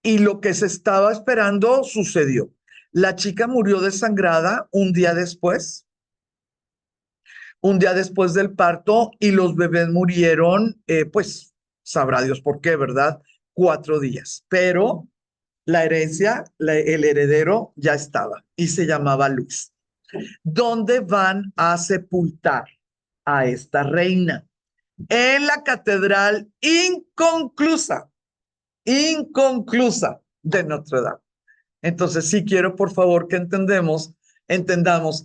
y lo que se estaba esperando sucedió. La chica murió desangrada un día después del parto, y los bebés murieron, pues sabrá Dios por qué, ¿verdad? 4 días. Pero la herencia, el heredero ya estaba y se llamaba Luis. ¿Dónde van a sepultar a esta reina? En la catedral inconclusa de Notre Dame. Entonces, sí quiero, por favor, que entendamos,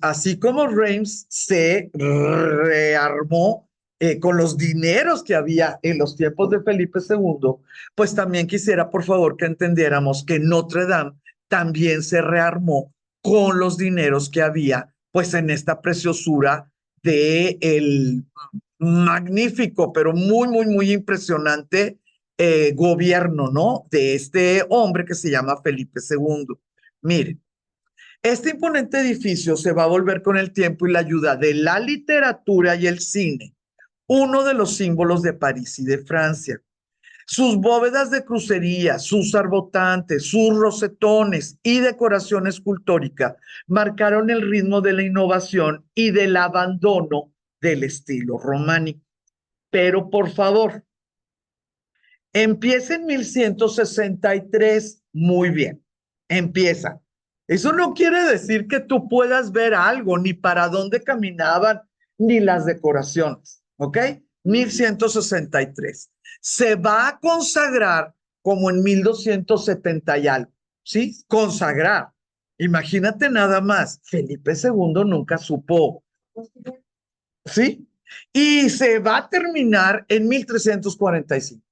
así como Reims se rearmó con los dineros que había en los tiempos de Felipe II, pues también quisiera, por favor, que entendiéramos que Notre Dame también se rearmó con los dineros que había, pues en esta preciosura de el magnífico, pero muy, muy, muy impresionante gobierno, ¿no? De este hombre que se llama Felipe II. Mire, este imponente edificio se va a volver con el tiempo y la ayuda de la literatura y el cine, uno de los símbolos de París y de Francia. Sus bóvedas de crucería, sus arbotantes, sus rosetones y decoración escultórica marcaron el ritmo de la innovación y del abandono del estilo románico. Pero por favor, empieza en 1163, muy bien, empieza. Eso no quiere decir que tú puedas ver algo, ni para dónde caminaban, ni las decoraciones, ¿ok? 1163. Se va a consagrar como en 1270 y algo, ¿sí? Consagrar. Imagínate nada más, Felipe II nunca supo, ¿sí? Y se va a terminar en 1345.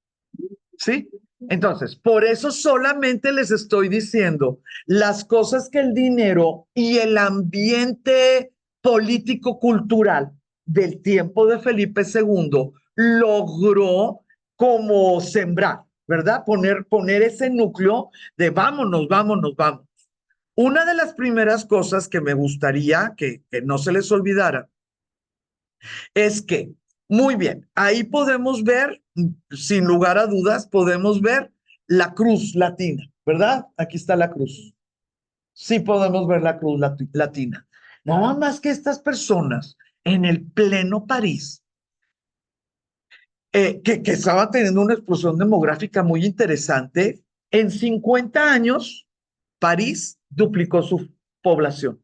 ¿Sí? Entonces, por eso solamente les estoy diciendo las cosas que el dinero y el ambiente político-cultural del tiempo de Felipe II logró como sembrar, ¿verdad? Poner ese núcleo de vámonos, vámonos, vámonos. Una de las primeras cosas que me gustaría que no se les olvidara es que, muy bien, ahí podemos ver, sin lugar a dudas, podemos ver la cruz latina, ¿verdad? Aquí está la cruz. Sí podemos ver la cruz latina. Nada más que estas personas en el pleno París, que estaban teniendo una explosión demográfica muy interesante, en 50 años, París duplicó su población.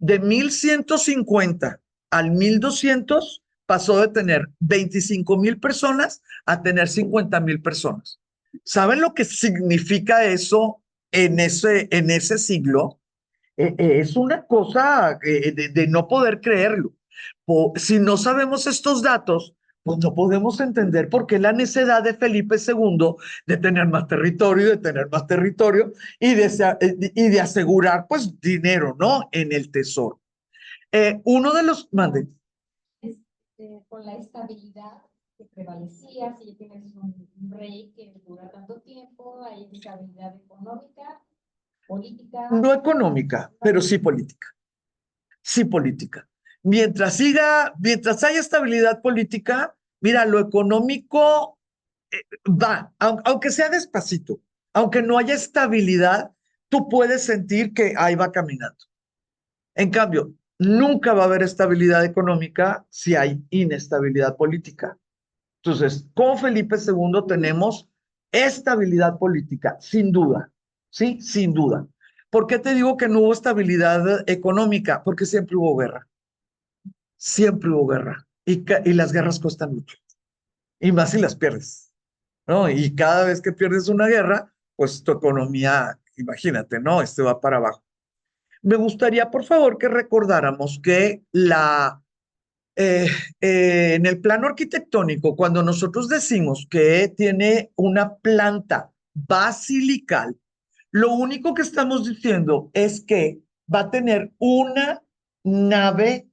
De 1150 al 1200 pasó de tener 25,000 personas a tener 50,000 personas. ¿Saben lo que significa eso en ese siglo? Es una cosa de no poder creerlo. Si no sabemos estos datos, pues no podemos entender por qué la necedad de Felipe II de tener más territorio, de tener más territorio y de asegurar pues dinero, ¿no? En el tesoro. Uno de los, mande. Con la estabilidad que prevalecía, si tienes un rey que dura tanto tiempo, hay estabilidad económica, política. No económica, pero sí política. Sí política. Mientras haya estabilidad política, mira, lo económico va, aunque sea despacito, aunque no haya estabilidad, tú puedes sentir que ahí va caminando. En cambio, nunca va a haber estabilidad económica si hay inestabilidad política. Entonces, con Felipe II tenemos estabilidad política, sin duda, ¿sí? Sin duda. ¿Por qué te digo que no hubo estabilidad económica? Porque siempre hubo guerra, y las guerras cuestan mucho, y más si las pierdes, ¿no? Y cada vez que pierdes una guerra, pues tu economía, imagínate, ¿no? Va para abajo. Me gustaría, por favor, que recordáramos que eh, en el plano arquitectónico, cuando nosotros decimos que tiene una planta basilical, lo único que estamos diciendo es que va a tener una nave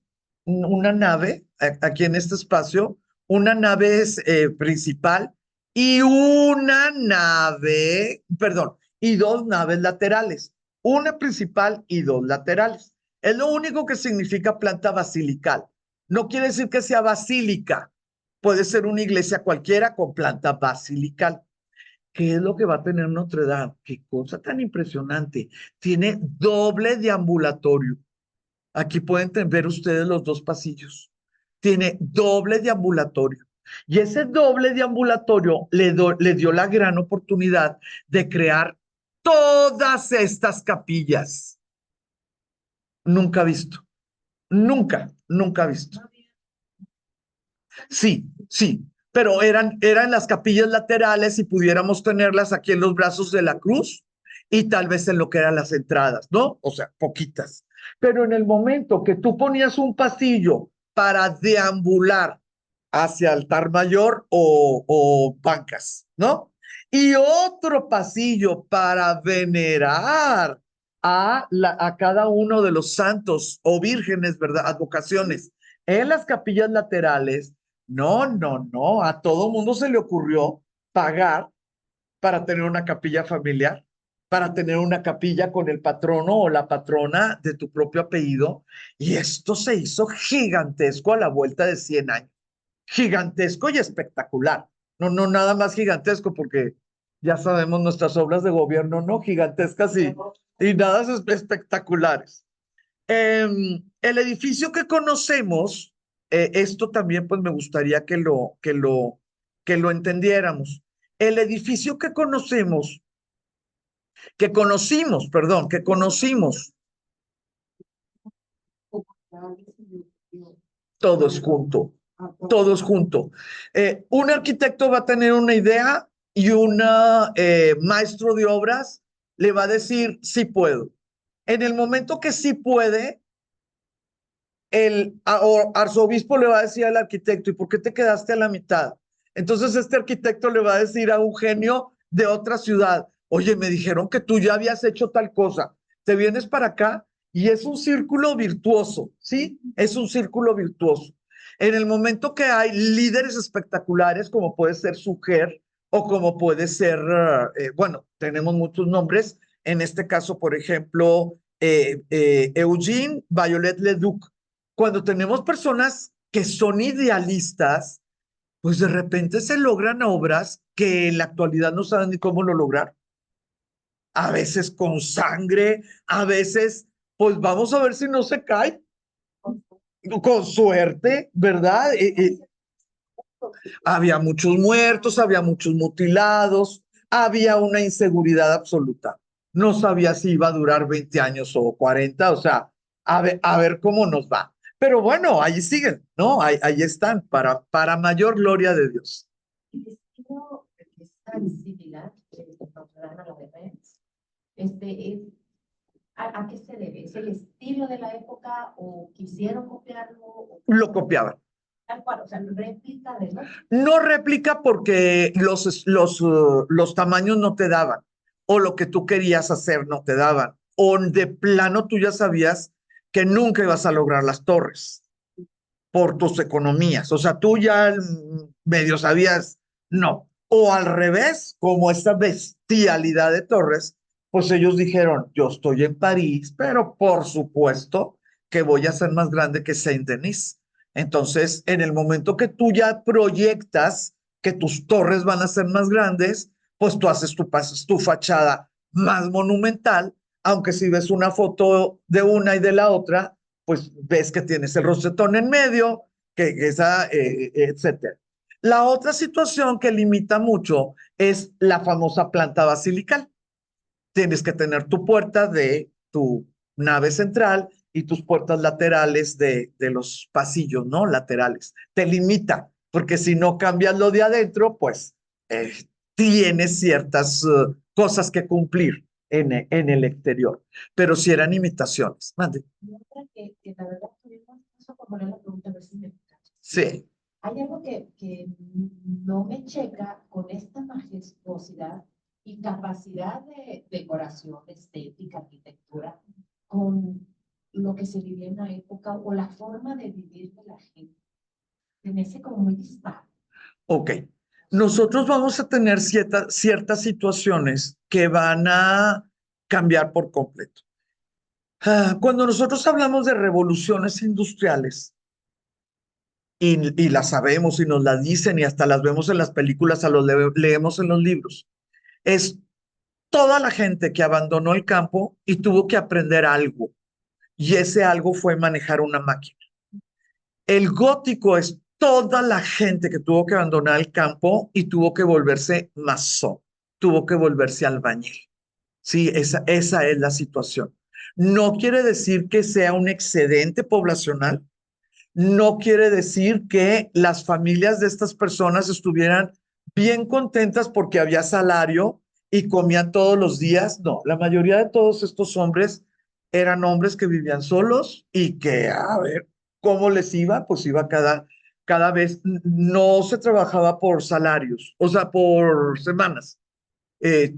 aquí en este espacio, una nave principal y y dos naves laterales, una principal y dos laterales. Es lo único que significa planta basilical. No quiere decir que sea basílica, puede ser una iglesia cualquiera con planta basilical. ¿Qué es lo que va a tener Notre Dame? Qué cosa tan impresionante. Tiene doble deambulatorio. Aquí pueden ver ustedes los dos pasillos. Tiene doble deambulatorio. Y ese doble deambulatorio le dio la gran oportunidad de crear todas estas capillas. Nunca visto. Nunca visto. Sí, sí, pero eran las capillas laterales y pudiéramos tenerlas aquí en los brazos de la cruz y tal vez en lo que eran las entradas, ¿no? O sea, poquitas. Pero en el momento que tú ponías un pasillo para deambular hacia altar mayor o bancas, ¿no? Y otro pasillo para venerar a cada uno de los santos o vírgenes, ¿verdad? Advocaciones en las capillas laterales. No, no, no. A todo mundo se le ocurrió pagar para tener una capilla familiar, para tener una capilla con el patrono o la patrona de tu propio apellido. Y esto se hizo gigantesco a la vuelta de 100 años. Gigantesco y espectacular. No, no, nada más gigantesco porque ya sabemos nuestras obras de gobierno, ¿no? Gigantescas y nada espectaculares. El edificio que conocemos, esto también pues me gustaría que lo entendiéramos. El edificio que conocimos, todos junto, todos junto. Un arquitecto va a tener una idea y un maestro de obras le va a decir, sí puedo. En el momento que sí puede, el arzobispo le va a decir al arquitecto, ¿y por qué te quedaste a la mitad? Entonces este arquitecto le va a decir a un genio de otra ciudad, oye, me dijeron que tú ya habías hecho tal cosa, te vienes para acá y es un círculo virtuoso, ¿sí? Es un círculo virtuoso. En el momento que hay líderes espectaculares, como puede ser Suger o como puede ser, bueno, tenemos muchos nombres, en este caso, por ejemplo, Eugene Viollet-le-Duc. Cuando tenemos personas que son idealistas, pues de repente se logran obras que en la actualidad no saben ni cómo lo lograr. A veces con sangre, a veces, pues vamos a ver si no se cae, con suerte, ¿verdad? Había muchos muertos, había muchos mutilados, había una inseguridad absoluta. No sabía si iba a durar 20 años o 40, o sea, a ver cómo nos va. Pero bueno, ahí siguen, ¿no? Ahí están, para mayor gloria de Dios. El estilo que es tan similar Notre Dame a la de Rennes, es, ¿a qué se debe? ¿Es el estilo de la época o quisieron copiarlo? O Lo copiaban. tal cual, o sea, réplica de los. No réplica porque los tamaños no te daban, o lo que tú querías hacer no te daban, o de plano tú ya sabías que nunca ibas a lograr las torres por tus economías. O sea, tú ya medio sabías, no. O al revés, como esta bestialidad de torres, pues ellos dijeron, yo estoy en París, pero por supuesto que voy a ser más grande que Saint-Denis. Entonces, en el momento que tú ya proyectas que tus torres van a ser más grandes, pues tú haces tu fachada más monumental, aunque si ves una foto de una y de la otra, pues ves que tienes el rosetón en medio, etcétera. La otra situación que limita mucho es la famosa planta basilical. Tienes que tener tu puerta de tu nave central y tus puertas laterales de los pasillos, ¿no? Laterales. Te limita, porque si no cambias lo de adentro, pues tienes ciertas cosas que cumplir en el exterior. Pero si eran imitaciones. Mande. Y otra que la verdad tuvimos, eso por poner la pregunta, a ver si me cachas. Sí. Hay algo que no me checa con esta majestuosidad y capacidad de decoración, estética, arquitectura, con lo que se vivía en la época o la forma de vivir de la gente. Se me hace como muy dispar. Ok. Nosotros vamos a tener ciertas situaciones que van a cambiar por completo. Cuando nosotros hablamos de revoluciones industriales, y las sabemos y nos las dicen y hasta las vemos en las películas, leemos en los libros, Es toda la gente que abandonó el campo y tuvo que aprender algo. Y ese algo fue manejar una máquina. El gótico es toda la gente que tuvo que abandonar el campo y tuvo que volverse masón, tuvo que volverse albañil. Sí, esa es la situación. No quiere decir que sea un excedente poblacional, no quiere decir que las familias de estas personas estuvieran bien contentas porque había salario y comían todos los días. No, la mayoría de todos estos hombres eran hombres que vivían solos y que, a ver, ¿cómo les iba? Pues iba cada vez, no se trabajaba por salarios, o sea, por semanas.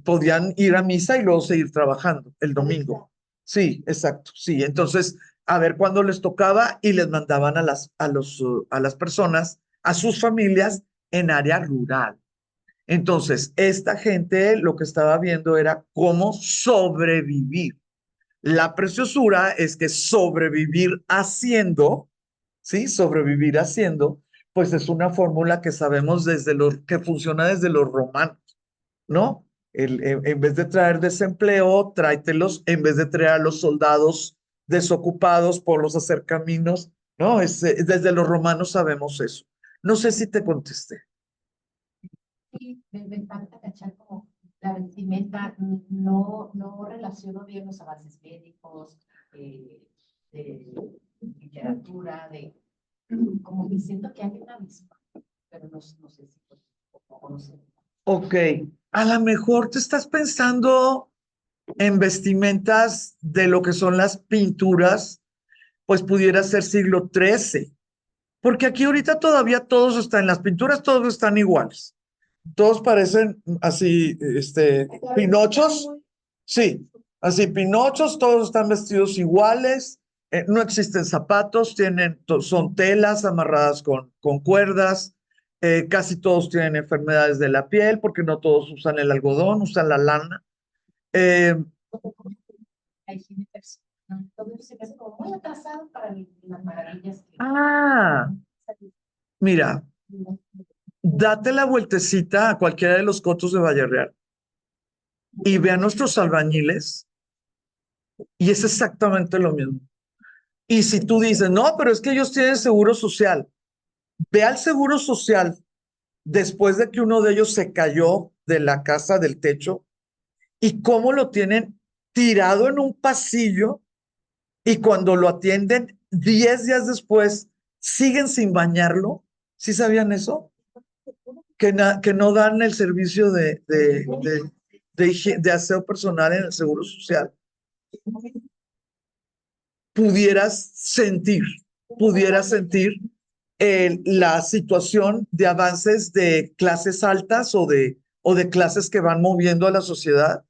Podían ir a misa y luego seguir trabajando el domingo. Sí, exacto, sí. Entonces, a ver cuándo les tocaba y les mandaban a las personas, a sus familias en área rural. Entonces, esta gente lo que estaba viendo era cómo sobrevivir. La preciosura es que sobrevivir haciendo, ¿sí? Sobrevivir haciendo, pues es una fórmula que sabemos que funciona desde los romanos, ¿no? En vez de traer desempleo, tráetelos, en vez de traer a los soldados desocupados, ponlos a hacer caminos, ¿no? Desde los romanos sabemos eso. No sé si te contesté. Sí, me encanta cachar como la vestimenta, no relaciono bien los avances médicos, de literatura, como que siento que hay una misma, pero no sé si pues, o no sé. Ok, a lo mejor te estás pensando en vestimentas de lo que son las pinturas, pues pudiera ser siglo XIII, porque aquí ahorita todavía todos están, en las pinturas todos están iguales. Todos parecen así, pinochos. Sí, así pinochos, todos están vestidos iguales, no existen zapatos, son telas amarradas con cuerdas, casi todos tienen enfermedades de la piel porque no todos usan el algodón, usan la lana. Eh, La higiene personal, todo eso se me hace como muy atrasado para las maravillas que... ah, mira, date la vueltecita a cualquiera de los cotos de Valle Real y ve a nuestros albañiles y es exactamente lo mismo. Y si tú dices, no, pero es que ellos tienen seguro social, ve al seguro social después de que uno de ellos se cayó de la casa del techo y cómo lo tienen tirado en un pasillo y cuando lo atienden 10 días después siguen sin bañarlo. ¿Sí sabían eso? Que no dan el servicio de aseo personal en el seguro social. Pudieras sentir, pudieras sentir la situación de avances de clases altas o de clases que van moviendo a la sociedad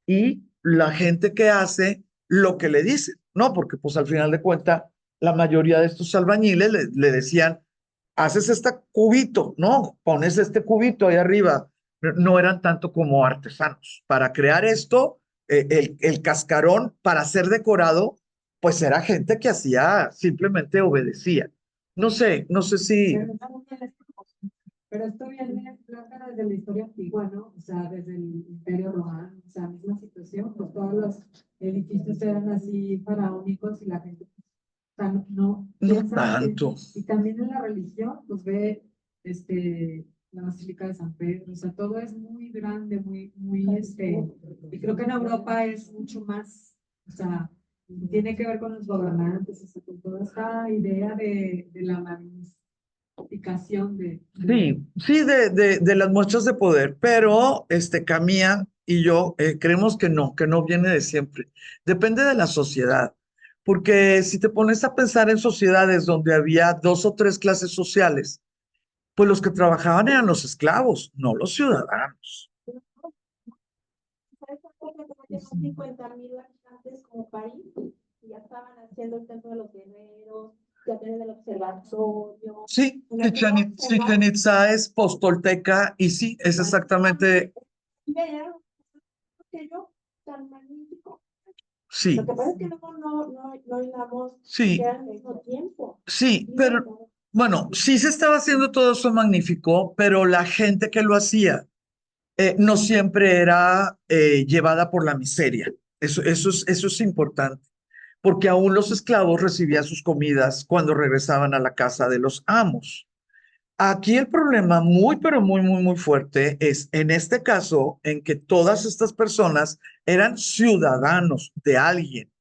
y la gente que hace lo que le dicen, ¿no? Porque pues al final de cuentas, la mayoría de estos albañiles le decían, haces este cubito, ¿no? Pones este cubito ahí arriba. No eran tanto como artesanos. Para crear esto, el cascarón, para ser decorado, pues era gente que hacía, simplemente obedecía. No sé si, Pero esto viene plata desde la historia antigua, ¿no? O sea, desde el Imperio Romano, o sea, misma situación, pues todos los edificios eran así faraónicos y la gente, o sea, no no piensa que, tanto. y también en la religión, pues ve, la Basílica de San Pedro, o sea, todo es muy grande, y creo que en Europa es mucho más, o sea, tiene que ver con los gobernantes, o sea, con toda esta idea de la magnificación Sí, sí, de las muestras de poder, pero Camilla y yo creemos que no viene de siempre. Depende de la sociedad, porque si te pones a pensar en sociedades donde había dos o tres clases sociales, pues los que trabajaban eran los esclavos, no los ciudadanos. ¿Sabes cuánto que 50.000 habitantes como París? Y ya estaban haciendo el templo de los guerreros, ya tienen el observatorio. Sí, Chichén Itzá es postolteca y sí, es exactamente, Vean aquello tan magnífico. sí, Lo que pasa es que luego no hilamos sí. que al mismo tiempo. Sí, pero bueno, sí se estaba haciendo todo eso magnífico, pero la gente que lo hacía no siempre era llevada por la miseria. Eso es importante, porque aún los esclavos recibían sus comidas cuando regresaban a la casa de los amos. Aquí el problema muy, pero muy, muy, muy fuerte es en este caso en que todas estas personas eran ciudadanos de alguien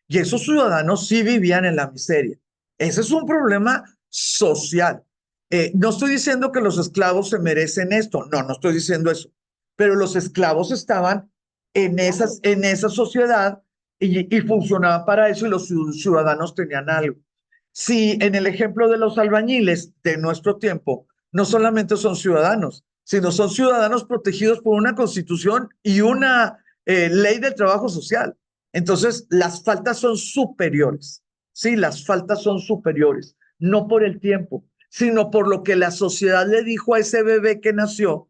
y esos ciudadanos sí vivían en la miseria. Ese es un problema social. No estoy diciendo que los esclavos se merecen esto, no, no estoy diciendo eso, pero los esclavos estaban en esa sociedad y funcionaban para eso y los ciudadanos tenían algo. Si en el ejemplo de los albañiles de nuestro tiempo, no solamente son ciudadanos, sino son ciudadanos protegidos por una constitución y una ley del trabajo social. Entonces, las faltas son superiores, sí, las faltas son superiores, no por el tiempo, sino por lo que la sociedad le dijo a ese bebé que nació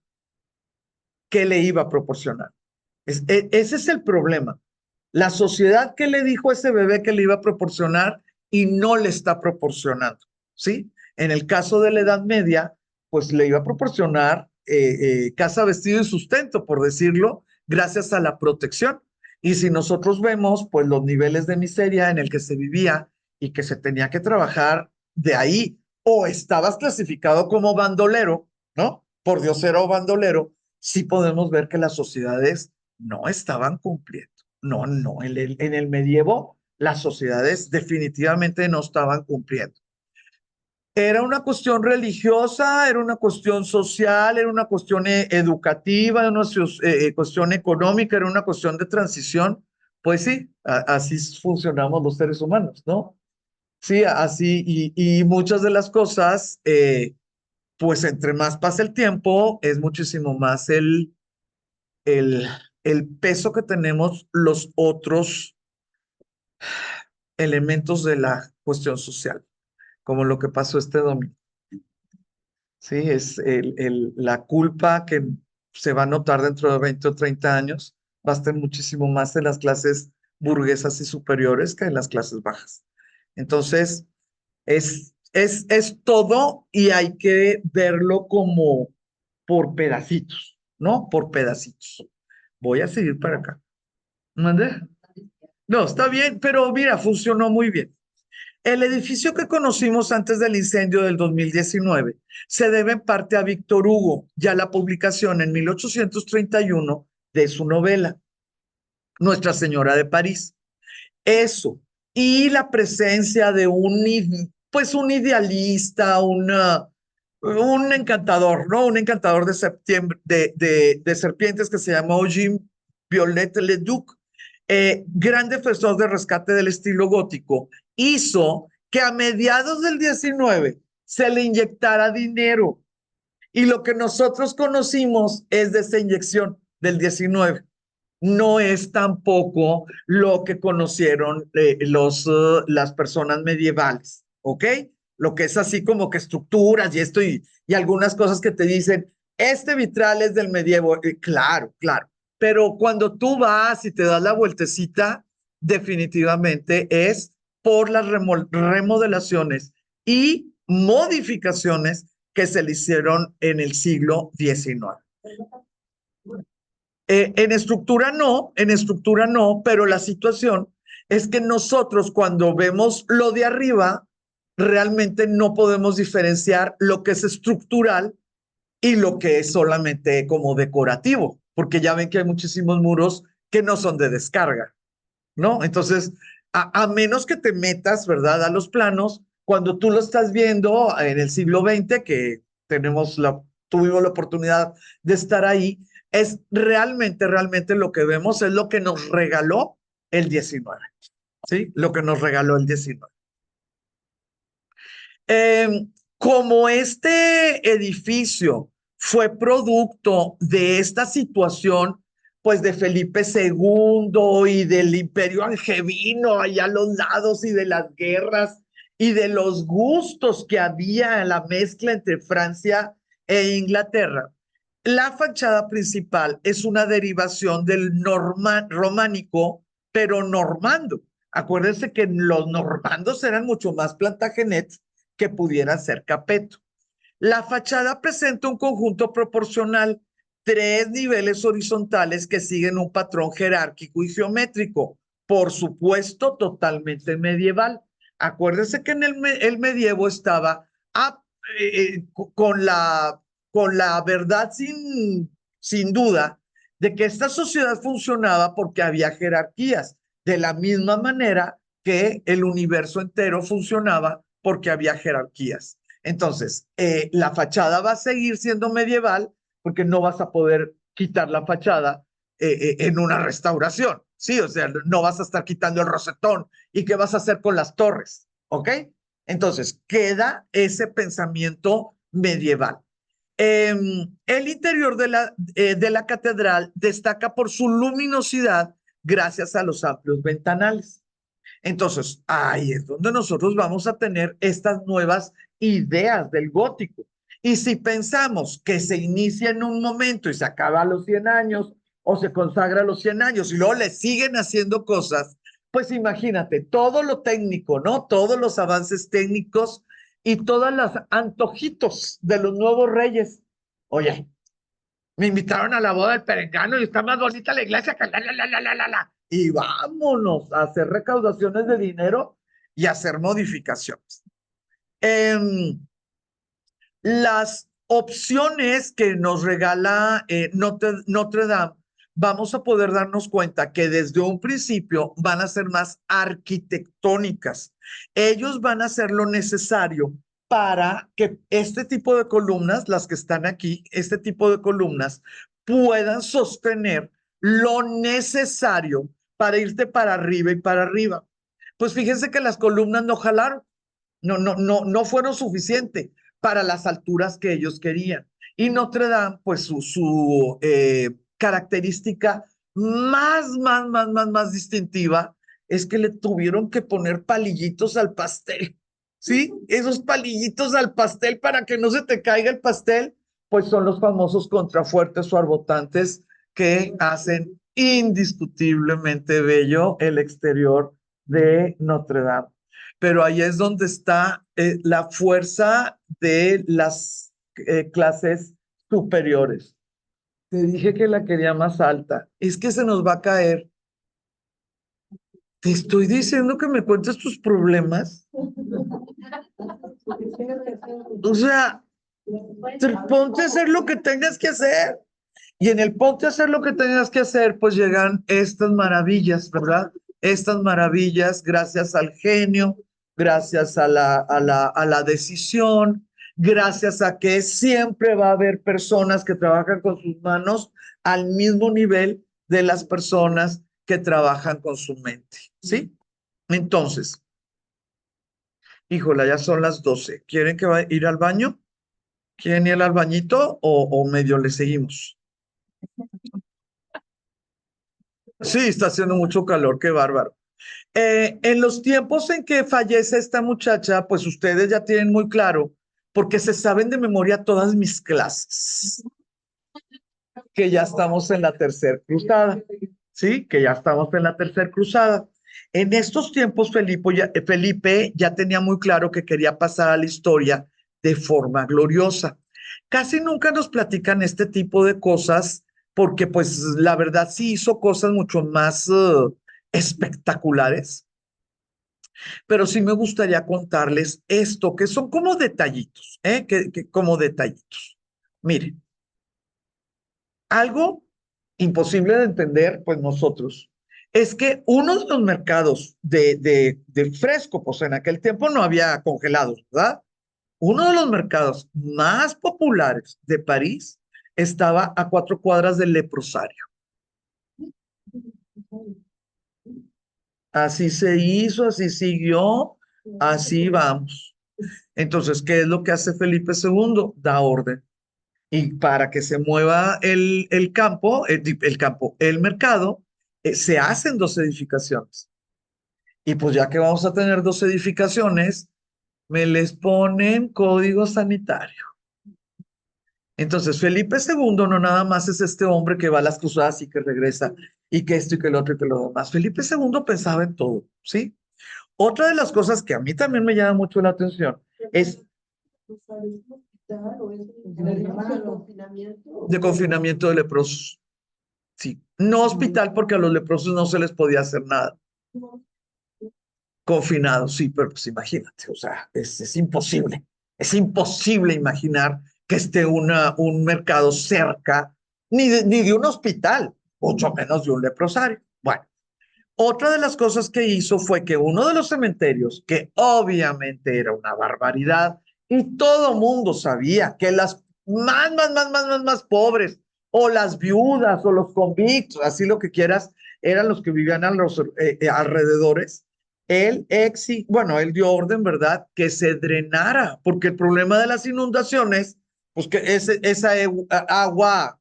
que le iba a proporcionar. Ese es el problema. La sociedad que le dijo a ese bebé que le iba a proporcionar y no le está proporcionando, ¿sí? En el caso de la Edad Media, pues le iba a proporcionar casa, vestido y sustento, por decirlo, gracias a la protección. Y si nosotros vemos, pues los niveles de miseria en el que se vivía y que se tenía que trabajar de ahí, o estabas clasificado como bandolero, ¿no? Por diosero o bandolero, sí podemos ver que las sociedades no estaban cumpliendo. No, no, en el medievo las sociedades definitivamente no estaban cumpliendo. Era una cuestión religiosa, era una cuestión social, era una cuestión educativa, era una cuestión económica, era una cuestión de transición. Pues sí, así funcionamos los seres humanos, ¿no? Sí, así, y muchas de las cosas, pues entre más pasa el tiempo, es muchísimo más el, el peso que tenemos los otros elementos de la cuestión social, como lo que pasó este domingo. Sí, es la culpa que se va a notar dentro de 20 o 30 años, va a estar muchísimo más en las clases burguesas y superiores que en las clases bajas. Entonces, es todo y hay que verlo como por pedacitos, ¿no? Por pedacitos. Voy a seguir para acá. ¿Mande? No, está bien, pero mira, funcionó muy bien. El edificio que conocimos antes del incendio del 2019 se debe en parte a Víctor Hugo y a la publicación en 1831 de su novela, Nuestra Señora de París. Eso, y la presencia de pues un idealista, un encantador, ¿no? Un encantador de, de serpientes que se llamó Jean Viollet-le-Duc, gran defensor de rescate del estilo gótico, hizo que a mediados del 19 se le inyectara dinero. Y lo que nosotros conocimos es de esa inyección del 19. No es tampoco lo que conocieron las personas medievales, ¿ok? Lo que es así como que estructuras y esto y algunas cosas que te dicen, este vitral es del medievo. Claro, claro. Pero cuando tú vas y te das la vueltecita, definitivamente es por las remodelaciones y modificaciones que se le hicieron en el siglo XIX. En estructura no, pero la situación es que nosotros cuando vemos lo de arriba, realmente no podemos diferenciar lo que es estructural y lo que es solamente como decorativo, porque ya ven que hay muchísimos muros que no son de descarga, ¿no? Entonces, a menos que te metas, ¿verdad?, a los planos, cuando tú lo estás viendo en el siglo XX, que tuvimos la oportunidad de estar ahí, es realmente lo que vemos es lo que nos regaló el 19, ¿sí? Lo que nos regaló el 19. Como este edificio fue producto de esta situación, pues de Felipe II y del Imperio Angevino allá a los lados y de las guerras y de los gustos que había en la mezcla entre Francia e Inglaterra, la fachada principal es una derivación del románico, pero normando. Acuérdense que los normandos eran mucho más Plantagenet que pudieran ser Capeto. La fachada presenta un conjunto proporcional 3 niveles horizontales que siguen un patrón jerárquico y geométrico. Por supuesto, totalmente medieval. Acuérdense que en el medievo estaba con la verdad sin duda de que esta sociedad funcionaba porque había jerarquías, de la misma manera que el universo entero funcionaba porque había jerarquías. Entonces, la fachada va a seguir siendo medieval porque no vas a poder quitar la fachada en una restauración, ¿sí? O sea, no vas a estar quitando el rosetón. ¿Y qué vas a hacer con las torres? ¿Ok? Entonces, queda ese pensamiento medieval. El interior de la catedral destaca por su luminosidad gracias a los amplios ventanales. Entonces, ahí es donde nosotros vamos a tener estas nuevas ideas del gótico. Y si pensamos que se inicia en un momento y se acaba a los 100 años, o se consagra a los 100 años y luego le siguen haciendo cosas, pues imagínate, todo lo técnico, ¿no? Todos los avances técnicos y todos los antojitos de los nuevos reyes. Oye, me invitaron a la boda del perengano y está más bonita la iglesia que la. Y vámonos a hacer recaudaciones de dinero y hacer modificaciones. Las opciones que nos regala Notre Dame, vamos a poder darnos cuenta que desde un principio van a ser más arquitectónicas. Ellos van a hacer lo necesario para que este tipo de columnas, las que están aquí, este tipo de columnas, puedan sostener lo necesario para irte para arriba y para arriba. Pues fíjense que las columnas no jalaron, no fueron suficientes para las alturas que ellos querían. Y Notre Dame, pues su característica más distintiva es que le tuvieron que poner palillitos al pastel, ¿sí? Esos palillitos al pastel para que no se te caiga el pastel, pues son los famosos contrafuertes o arbotantes que hacen indiscutiblemente bello el exterior de Notre Dame. Pero ahí es donde está la fuerza de las clases superiores. Te dije que la quería más alta. Es que se nos va a caer. Te estoy diciendo que me cuentes tus problemas. O sea, ponte a hacer lo que tengas que hacer. Y en el ponte a hacer lo que tengas que hacer, pues llegan estas maravillas, ¿verdad? Estas maravillas gracias al genio, gracias a la decisión, gracias a que siempre va a haber personas que trabajan con sus manos al mismo nivel de las personas que trabajan con su mente, ¿sí? Entonces, híjola, ya son las 12. ¿Quieren que vaya a ir al baño? ¿Quieren ir al bañito o medio le seguimos? Sí, está haciendo mucho calor, qué bárbaro. En los tiempos en que fallece esta muchacha, pues ustedes ya tienen muy claro, porque se saben de memoria todas mis clases, que ya estamos en la tercera cruzada, ¿sí? Que ya estamos en la tercera cruzada. En estos tiempos, Felipe ya tenía muy claro que quería pasar a la historia de forma gloriosa. Casi nunca nos platican este tipo de cosas, porque pues la verdad sí hizo cosas mucho más espectaculares, pero sí me gustaría contarles esto, que son como detallitos, como detallitos. Miren, algo imposible de entender, pues nosotros, es que uno de los mercados de fresco, pues en aquel tiempo no había congelados, ¿verdad? Uno de los mercados más populares de París estaba a 4 cuadras del leprosario. Así se hizo, así siguió, así vamos. Entonces, ¿qué es lo que hace Felipe II? Da orden. Y para que se mueva el campo, el mercado, se hacen 2 edificaciones. Y pues ya que vamos a tener 2 edificaciones, me les ponen código sanitario. Entonces, Felipe II no nada más es este hombre que va a las cruzadas y que regresa, y que esto y que lo otro y que lo demás. Felipe II pensaba en todo, ¿sí? Otra de las cosas que a mí también me llama mucho la atención es hospital o es de confinamiento? De confinamiento de leprosos. Sí, no hospital porque a los leprosos no se les podía hacer nada. Confinados, sí, pero pues imagínate, o sea, es imposible. Es imposible imaginar que esté un mercado cerca, ni de un hospital, mucho menos de un leprosario. Bueno, otra de las cosas que hizo fue que uno de los cementerios, que obviamente era una barbaridad, y todo mundo sabía que las más pobres, o las viudas, o los convictos, así lo que quieras, eran los que vivían a los alrededores. Bueno, él dio orden, ¿verdad? Que se drenara, porque el problema de las inundaciones, pues que esa agua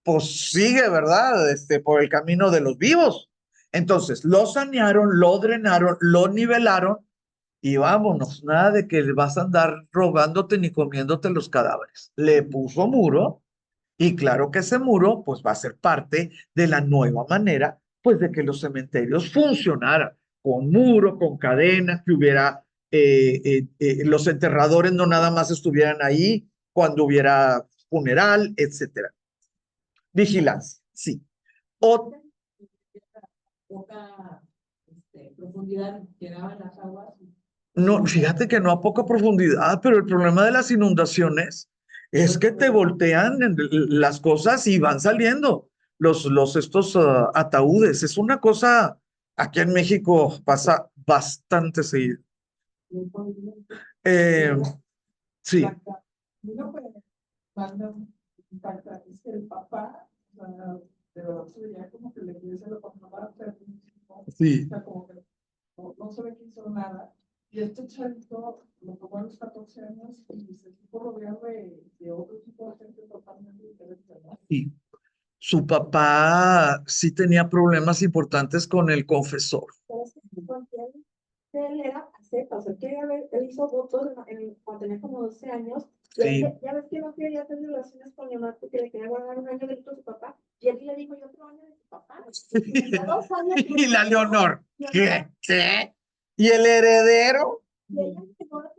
pues sigue, ¿verdad? Por el camino de los vivos. Entonces, lo sanearon, lo drenaron, lo nivelaron y vámonos, nada de que vas a andar robándote ni comiéndote los cadáveres. Le puso muro y claro que ese muro pues va a ser parte de la nueva manera pues de que los cementerios funcionaran con muro, con cadena, que hubiera los enterradores no nada más estuvieran ahí cuando hubiera funeral, etcétera. Vigilancia, sí. O, Poca profundidad quedaban las aguas. no, fíjate que no a poca profundidad, pero el problema de las inundaciones es que te voltean las cosas y van saliendo estos ataúdes. Es una cosa, aquí en México pasa bastante seguido. Eh, sí, No, pues, manda impacta, es que el papá, o sea, de verdad se veía como que le quiere lo papá, pero sí. o sea, como que no se ve que hizo nada. Y este chavito lo tomó a los 14 años y se supo rodear de otro tipo de gente totalmente diferente, ¿no? Sí. Su papá sí tenía problemas importantes con el confesor. Pero es que él era asceta, o sea, él hizo votos cuando tenía como 12 años, y Sí. ya ves que no quería tener relaciones con Leonardo porque le quería guardar un año de su papá, y él le dijo, yo otro año de su papá. Y a 2 años, Y la Leonor, ¿qué? ¿Y el heredero? y ella llegó a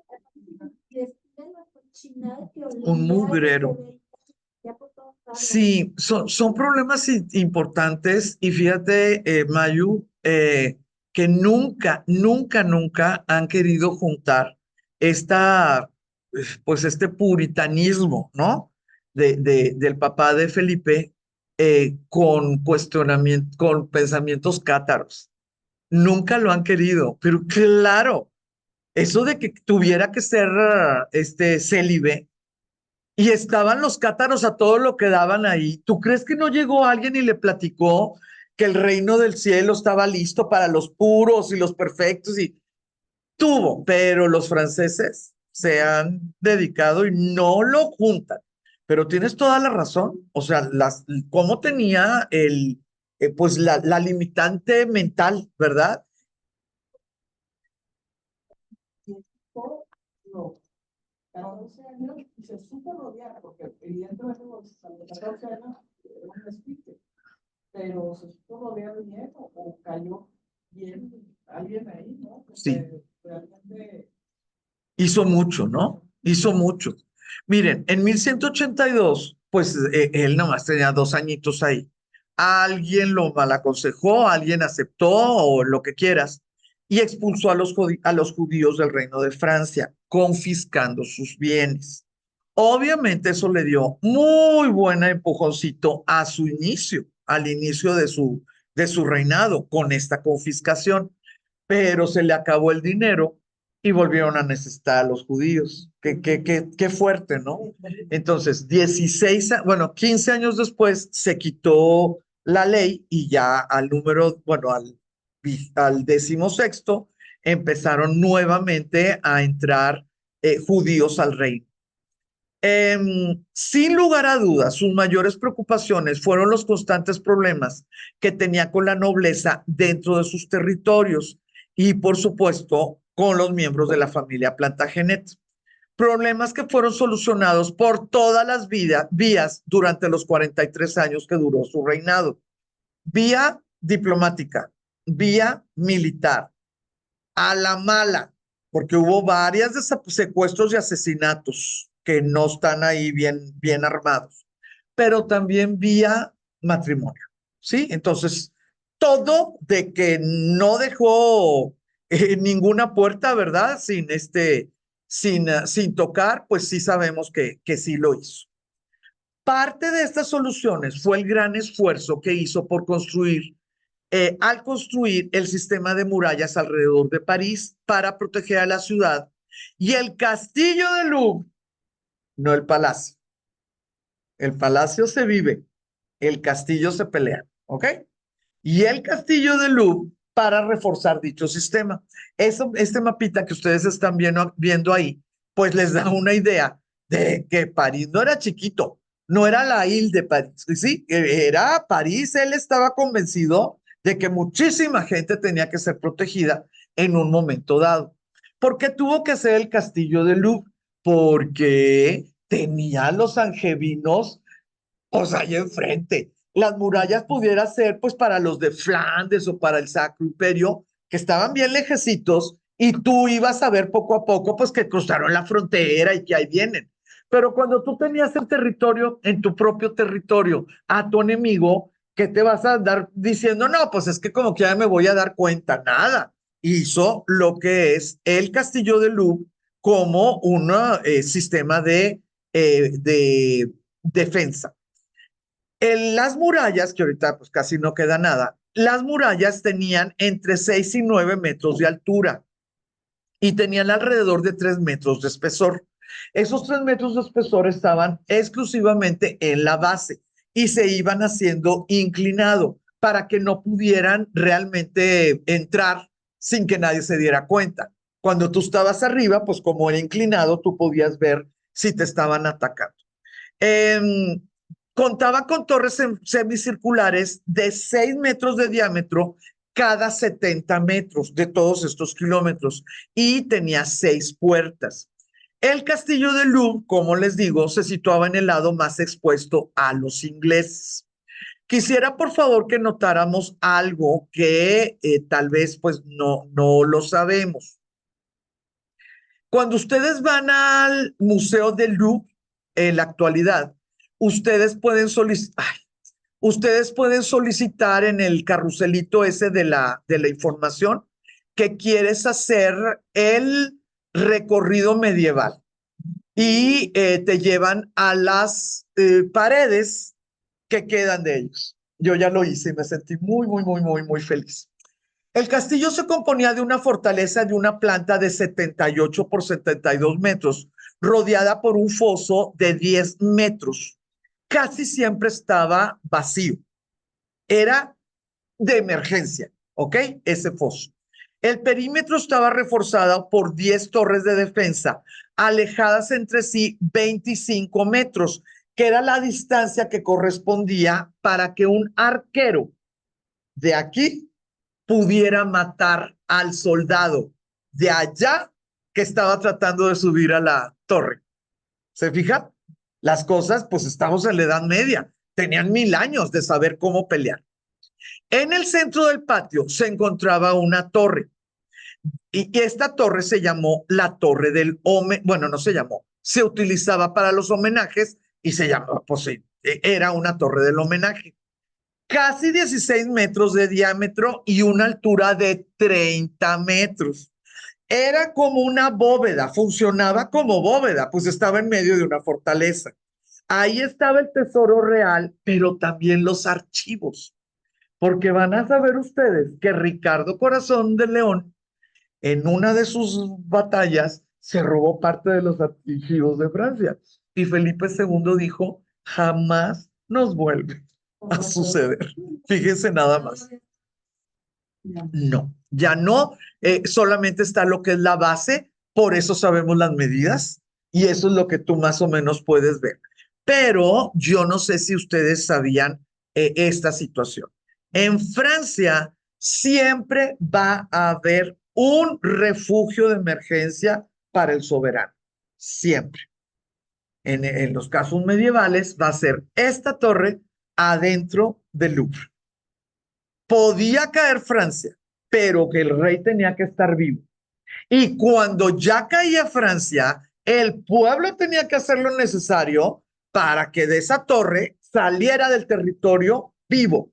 y después la cochinada que olía, Un mugrero. que se veía ya por todos lados. Sí, son problemas importantes y fíjate, Mayu, que nunca han querido juntar esta, este puritanismo, ¿no? Del papá de Felipe con cuestionamiento, con pensamientos cátaros. Nunca lo han querido, pero claro, eso de que tuviera que ser célibe. Y estaban los cátaros a todo lo que daban ahí. ¿Tú crees que no llegó alguien y le platicó que el reino del cielo estaba listo para los puros y los perfectos? Y tuvo, pero los franceses se han dedicado y no lo juntan. Pero tienes toda la razón. O sea, cómo tenía pues la limitante mental, ¿verdad? No, 14 años y se supo rodear, porque evidentemente a los 14 años era un despiste, pero se supo rodear bien o cayó bien alguien ahí, ¿no? Porque Sí. realmente Hizo mucho, ¿no? Hizo mucho. Miren, en 1182, pues él nomás tenía 2 añitos ahí. Alguien lo malaconsejó, alguien aceptó o lo que quieras, y expulsó a los judíos del reino de Francia, confiscando sus bienes. Obviamente eso le dio muy buen empujoncito a su inicio, al inicio de su reinado, con esta confiscación, pero se le acabó el dinero y volvieron a necesitar a los judíos. Qué fuerte, ¿no? Entonces, 15 años después se quitó la ley y ya al 16º empezaron nuevamente a entrar judíos al reino. Sin lugar a dudas, sus mayores preocupaciones fueron los constantes problemas que tenía con la nobleza dentro de sus territorios y, por supuesto, con los miembros de la familia Plantagenet. Problemas que fueron solucionados por todas las vías durante los 43 años que duró su reinado. Vía diplomática, vía militar, a la mala, porque hubo varias secuestros y asesinatos, que no están ahí bien armados, pero también vía matrimonio, ¿sí? Entonces, todo de que no dejó ninguna puerta, ¿verdad? Sin tocar, pues sí sabemos que sí lo hizo. Parte de estas soluciones fue el gran esfuerzo que hizo por al construir el sistema de murallas alrededor de París para proteger a la ciudad y el castillo de Louvre, no el palacio. El palacio se vive, el castillo se pelea, ¿ok? Y el castillo de Louvre para reforzar dicho sistema. Este mapita que ustedes están viendo ahí, pues les da una idea de que París no era chiquito, no era la isla de París, sí, era París. Él estaba convencido de que muchísima gente tenía que ser protegida en un momento dado. ¿Por qué tuvo que ser el castillo de Louvre? Porque tenía a los angevinos, pues ahí enfrente. Las murallas pudiera ser pues para los de Flandes o para el Sacro Imperio, que estaban bien lejecitos y tú ibas a ver poco a poco pues que cruzaron la frontera y que ahí vienen. Pero cuando tú tenías el territorio, en tu propio territorio, a tu enemigo, ¿qué te vas a andar diciendo? No, pues es que como que ya me voy a dar cuenta. Nada. Hizo lo que es el Castillo de Louvre como un sistema de defensa. En las murallas, que ahorita pues casi no queda nada, las murallas tenían entre 6 y 9 metros de altura y tenían alrededor de 3 metros de espesor. Esos 3 metros de espesor estaban exclusivamente en la base y se iban haciendo inclinado para que no pudieran realmente entrar sin que nadie se diera cuenta. Cuando tú estabas arriba, pues como era inclinado, tú podías ver si te estaban atacando. Eh, Contaba con torres semicirculares de 6 metros de diámetro cada 70 metros de todos estos kilómetros y tenía 6 puertas. El castillo de Louvre, como les digo, se situaba en el lado más expuesto a los ingleses. Quisiera, por favor, que notáramos algo que tal vez pues no lo sabemos. Cuando ustedes van al Museo del Louvre en la actualidad, ustedes pueden solicitar en el carruselito ese de la información que quieres hacer el recorrido medieval y te llevan a las paredes que quedan de ellos. Yo ya lo hice y me sentí muy feliz. El castillo se componía de una fortaleza de una planta de 78 por 72 metros, rodeada por un foso de 10 metros. Casi siempre estaba vacío. Era de emergencia, ¿ok? Ese foso. El perímetro estaba reforzado por 10 torres de defensa, alejadas entre sí 25 metros, que era la distancia que correspondía para que un arquero de aquí pudiera matar al soldado de allá que estaba tratando de subir a la torre. ¿Se fija? Las cosas, pues estamos en la Edad Media. Tenían 1000 años de saber cómo pelear. En el centro del patio se encontraba una torre y esta torre se llamó la Torre del Homenaje. Bueno, no se llamó, se utilizaba para los homenajes y se llamó, pues sí, era una torre del homenaje. Casi 16 metros de diámetro y una altura de 30 metros. Era como una bóveda, funcionaba como bóveda, pues estaba en medio de una fortaleza. Ahí estaba el tesoro real, pero también los archivos, porque van a saber ustedes que Ricardo Corazón de León, en una de sus batallas, se robó parte de los archivos de Francia. Y Felipe II dijo, jamás nos vuelve a suceder. Fíjense nada más. No, ya no, solamente está lo que es la base, por eso sabemos las medidas y eso es lo que tú más o menos puedes ver. Pero yo no sé si ustedes sabían esta situación. En Francia siempre va a haber un refugio de emergencia para el soberano, siempre. En los casos medievales va a ser esta torre adentro del Louvre. Podía caer Francia, pero que el rey tenía que estar vivo. Y cuando ya caía Francia, El pueblo tenía que hacer lo necesario para que de esa torre saliera del territorio vivo.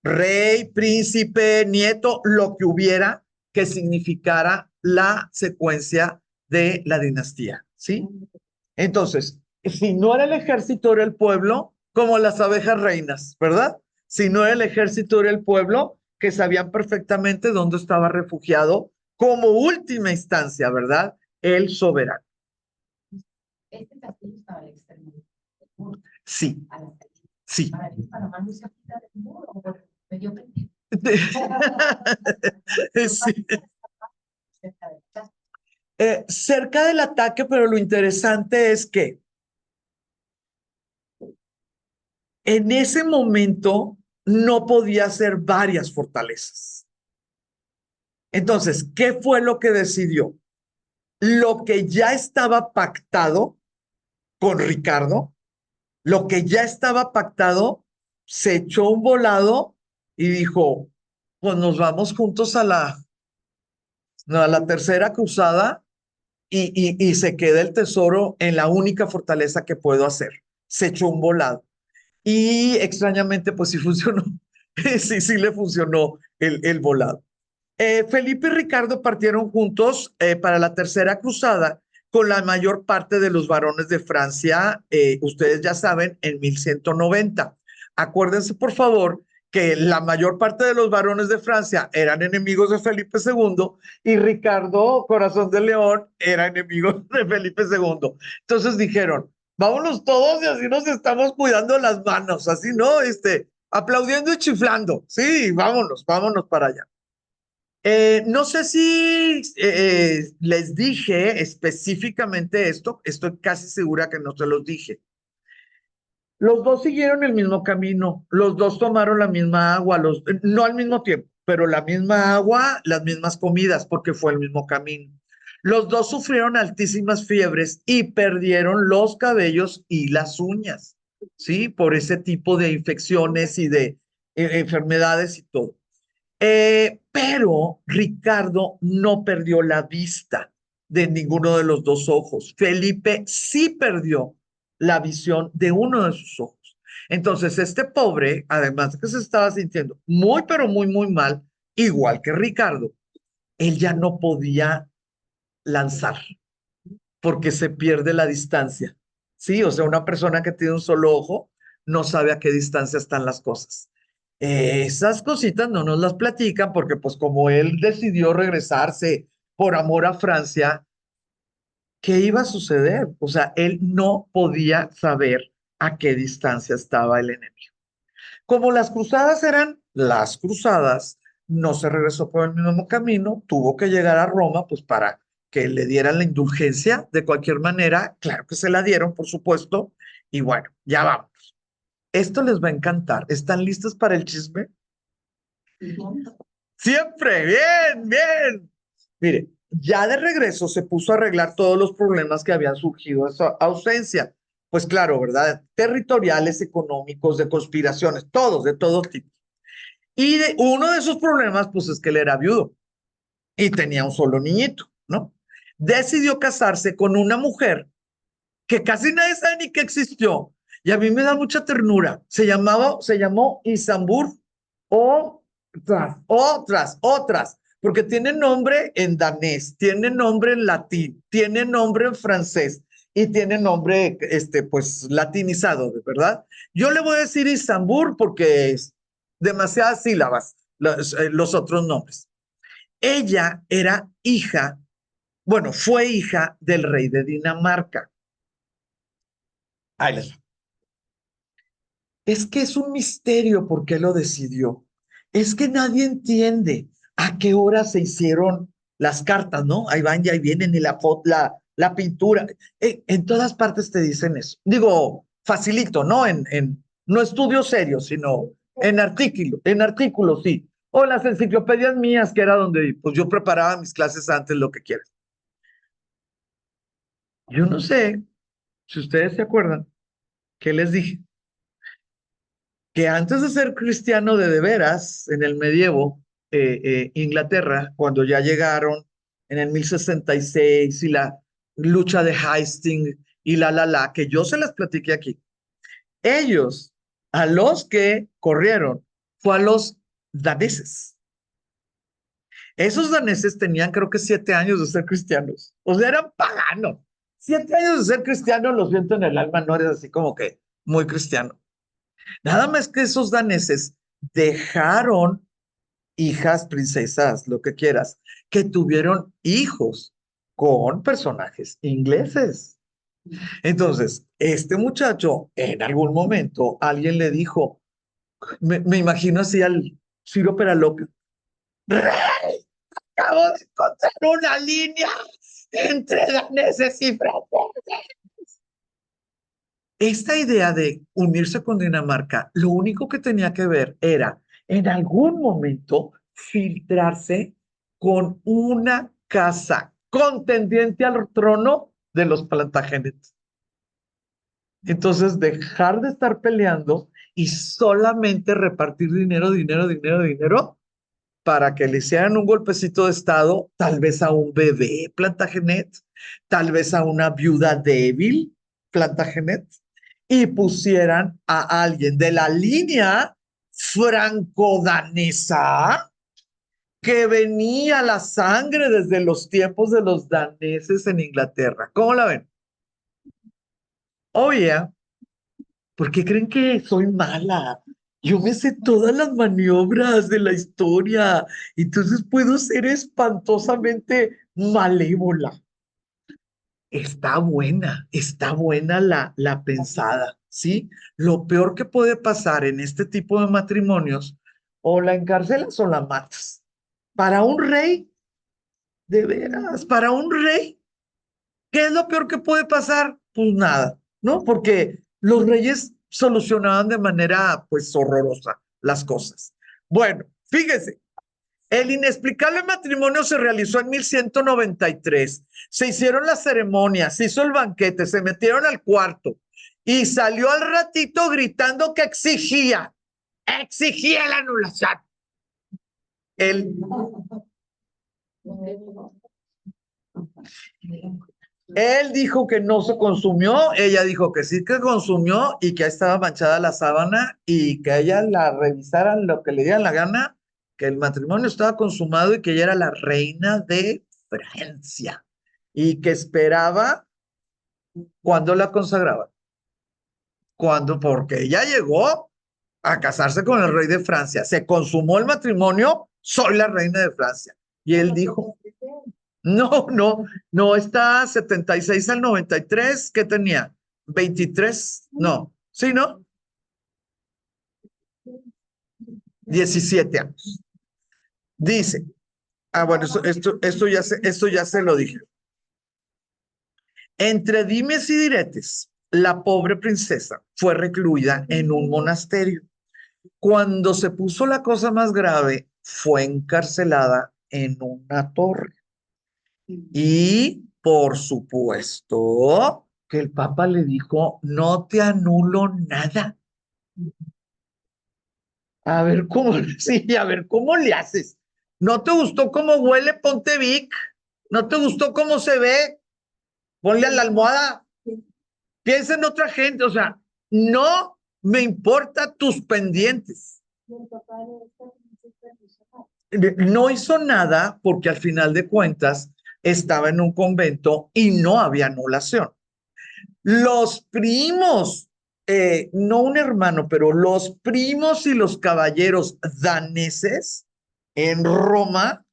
Rey, príncipe, nieto, lo que hubiera que significara la secuencia de la dinastía, ¿sí? Entonces, si no era el ejército, era el pueblo, como las abejas reinas, ¿verdad? Si no era el ejército, era el pueblo, que sabían perfectamente dónde estaba refugiado como última instancia, ¿verdad? El soberano. Este castillo estaba al extremo del muro, Sí, a la salida. sí. Para más no se quita del muro, me dio pendiente. Sí. Cerca de casa. Cerca del ataque, pero lo interesante es que en ese momento no podía hacer varias fortalezas. Entonces, ¿qué fue lo que decidió? Lo que ya estaba pactado con Ricardo, lo que ya estaba pactado, se echó un volado y dijo, pues nos vamos juntos a la tercera cruzada y se queda el tesoro en la única fortaleza que puedo hacer. Se echó un volado. Y extrañamente, pues sí funcionó. Sí le funcionó el volado. Felipe y Ricardo partieron juntos para la tercera cruzada con la mayor parte de los varones de Francia, ustedes ya saben, en 1190. Acuérdense, por favor, que la mayor parte de los varones de Francia eran enemigos de Felipe II y Ricardo, Corazón de León, era enemigo de Felipe II. Entonces dijeron, vámonos todos y así nos estamos cuidando las manos, así, ¿no? Aplaudiendo y chiflando. Sí, vámonos para allá. No sé si les dije específicamente esto, estoy casi segura que no se los dije. Los dos siguieron el mismo camino, los dos tomaron la misma agua, no al mismo tiempo, pero la misma agua, las mismas comidas, porque fue el mismo camino. Los dos sufrieron altísimas fiebres y perdieron los cabellos y las uñas, ¿sí? Por ese tipo de infecciones y de enfermedades y todo. Pero Ricardo no perdió la vista de ninguno de los dos ojos. Felipe sí perdió la visión de uno de sus ojos. Entonces, este pobre, además de que se estaba sintiendo muy, pero muy, muy mal, igual que Ricardo, él ya no podía lanzar porque se pierde la distancia. Sí, o sea, una persona que tiene un solo ojo no sabe a qué distancia están las cosas. Esas cositas no nos las platican porque pues como él decidió regresarse por amor a Francia, ¿qué iba a suceder? O sea, él no podía saber a qué distancia estaba el enemigo. Como las cruzadas eran las cruzadas, no se regresó por el mismo camino, tuvo que llegar a Roma pues para que le dieran la indulgencia de cualquier manera, claro que se la dieron, por supuesto, y bueno, ya vamos. Esto les va a encantar. ¿Están listos para el chisme? Siempre, bien, bien. Mire, ya de regreso se puso a arreglar todos los problemas que habían surgido de su ausencia. Pues claro, ¿verdad? Territoriales, económicos, de conspiraciones, todos, de todo tipo. Y uno de esos problemas, pues es que él era viudo y tenía un solo niñito, ¿no? Decidió casarse con una mujer que casi nadie sabe ni que existió. Y a mí me da mucha ternura. Se llamó Isambur otras, porque tiene nombre en danés, tiene nombre en latín, tiene nombre en francés y tiene nombre, pues, latinizado, ¿verdad? Yo le voy a decir Isambur porque es demasiadas sílabas, los otros nombres. Ella era hija, bueno, fue hija del rey de Dinamarca. Ahí les va. Es que es un misterio por qué lo decidió. Es que nadie entiende a qué hora se hicieron las cartas, ¿no? Ahí van y ahí vienen y la pintura. En todas partes te dicen eso. Digo, facilito, ¿no? No estudios serios, sino en artículos, sí. O las enciclopedias mías, que era donde pues, yo preparaba mis clases antes, lo que quieras. Yo no sé si ustedes se acuerdan qué les dije. Que antes de ser cristiano de veras, en el medievo, Inglaterra, cuando ya llegaron en el 1066 y lucha de Hastings y que yo se las platiqué aquí. Ellos, a los que corrieron, fue a los daneses. Esos daneses tenían creo que 7 años de ser cristianos. O sea, eran paganos. 7 años de ser cristianos, lo siento en el alma, no eres así como que muy cristiano. Nada más que esos daneses dejaron hijas, princesas, lo que quieras, que tuvieron hijos con personajes ingleses. Entonces, este muchacho, en algún momento, alguien le dijo, me imagino así al Ciro Peraloca, ¡Rey! Acabo de encontrar una línea entre daneses y franceses. Esta idea de unirse con Dinamarca, lo único que tenía que ver era, en algún momento, filtrarse con una casa contendiente al trono de los Plantagenet. Entonces, dejar de estar peleando y solamente repartir dinero, dinero, dinero, dinero para que le hicieran un golpecito de estado, tal vez a un bebé Plantagenet, tal vez a una viuda débil Plantagenet, y pusieran a alguien de la línea franco-danesa que venía la sangre desde los tiempos de los daneses en Inglaterra. ¿Cómo la ven? Oh, yeah. ¿Por qué creen que soy mala? Yo me sé todas las maniobras de la historia, entonces puedo ser espantosamente malévola. Está buena la pensada, ¿sí? Lo peor que puede pasar en este tipo de matrimonios, o la encarcelas o la matas. Para un rey, de veras, para un rey, ¿qué es lo peor que puede pasar? Pues nada, ¿no? Porque los reyes solucionaban de manera, pues, horrorosa las cosas. Bueno, fíjese, el inexplicable matrimonio se realizó en 1193. Se hicieron las ceremonias, se hizo el banquete, se metieron al cuarto y salió al ratito gritando que exigía la anulación. Él dijo que no se consumió, ella dijo que sí que consumió y que estaba manchada la sábana y que ella la revisaran lo que le dieran la gana, que el matrimonio estaba consumado y que ella era la reina de Francia y que esperaba cuando la consagraba. Cuando, porque ella llegó a casarse con el rey de Francia, se consumó el matrimonio, soy la reina de Francia. Y él dijo, no, está 76 al 93, ¿qué tenía? 23, no, ¿sí, no? 17 años. Dice, bueno, esto ya se lo dije. Entre dimes y diretes, la pobre princesa fue recluida en un monasterio. Cuando se puso la cosa más grave, fue encarcelada en una torre. Y, por supuesto, que el Papa le dijo, no te anulo nada. A ver cómo, sí, a ver cómo le haces. ¿No te gustó cómo huele? Ponte Vic. ¿No te gustó cómo se ve? Ponle a la almohada. Piensa en otra gente. O sea, no me importa tus pendientes. No hizo nada porque al final de cuentas estaba en un convento y no había anulación. Los primos, no un hermano, pero los primos y los caballeros daneses en Roma,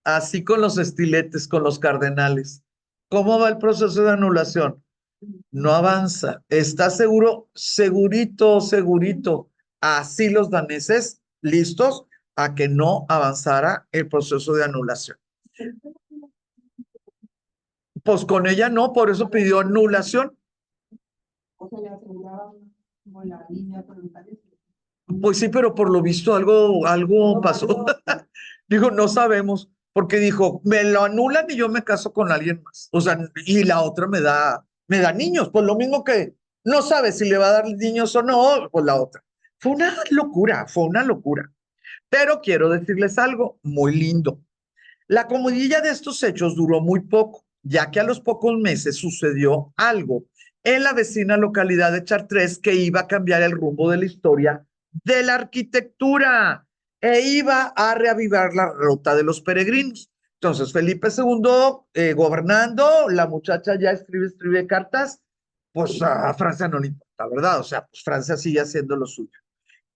así con los estiletes, con los cardenales. ¿Cómo va el proceso de anulación? No avanza. ¿Está seguro? Segurito, segurito. Así los daneses, listos a que no avanzara el proceso de anulación. Pues con ella no, por eso pidió anulación. O sea, le aseguraban como la línea parlamentaria. Pues sí, pero por lo visto algo pasó. Dijo, no sabemos, porque dijo, me lo anulan y yo me caso con alguien más. O sea, y la otra me da niños. Pues lo mismo que no sabe si le va a dar niños o no, pues la otra. Fue una locura. Pero quiero decirles algo muy lindo. La comidilla de estos hechos duró muy poco. ya que a los pocos meses sucedió algo en la vecina localidad de Chartres que iba a cambiar el rumbo de la historia de la arquitectura e iba a reavivar la ruta de los peregrinos. Entonces, Felipe II gobernando, la muchacha ya escribe cartas, pues a Francia no le importa, ¿verdad? O sea, pues Francia sigue haciendo lo suyo.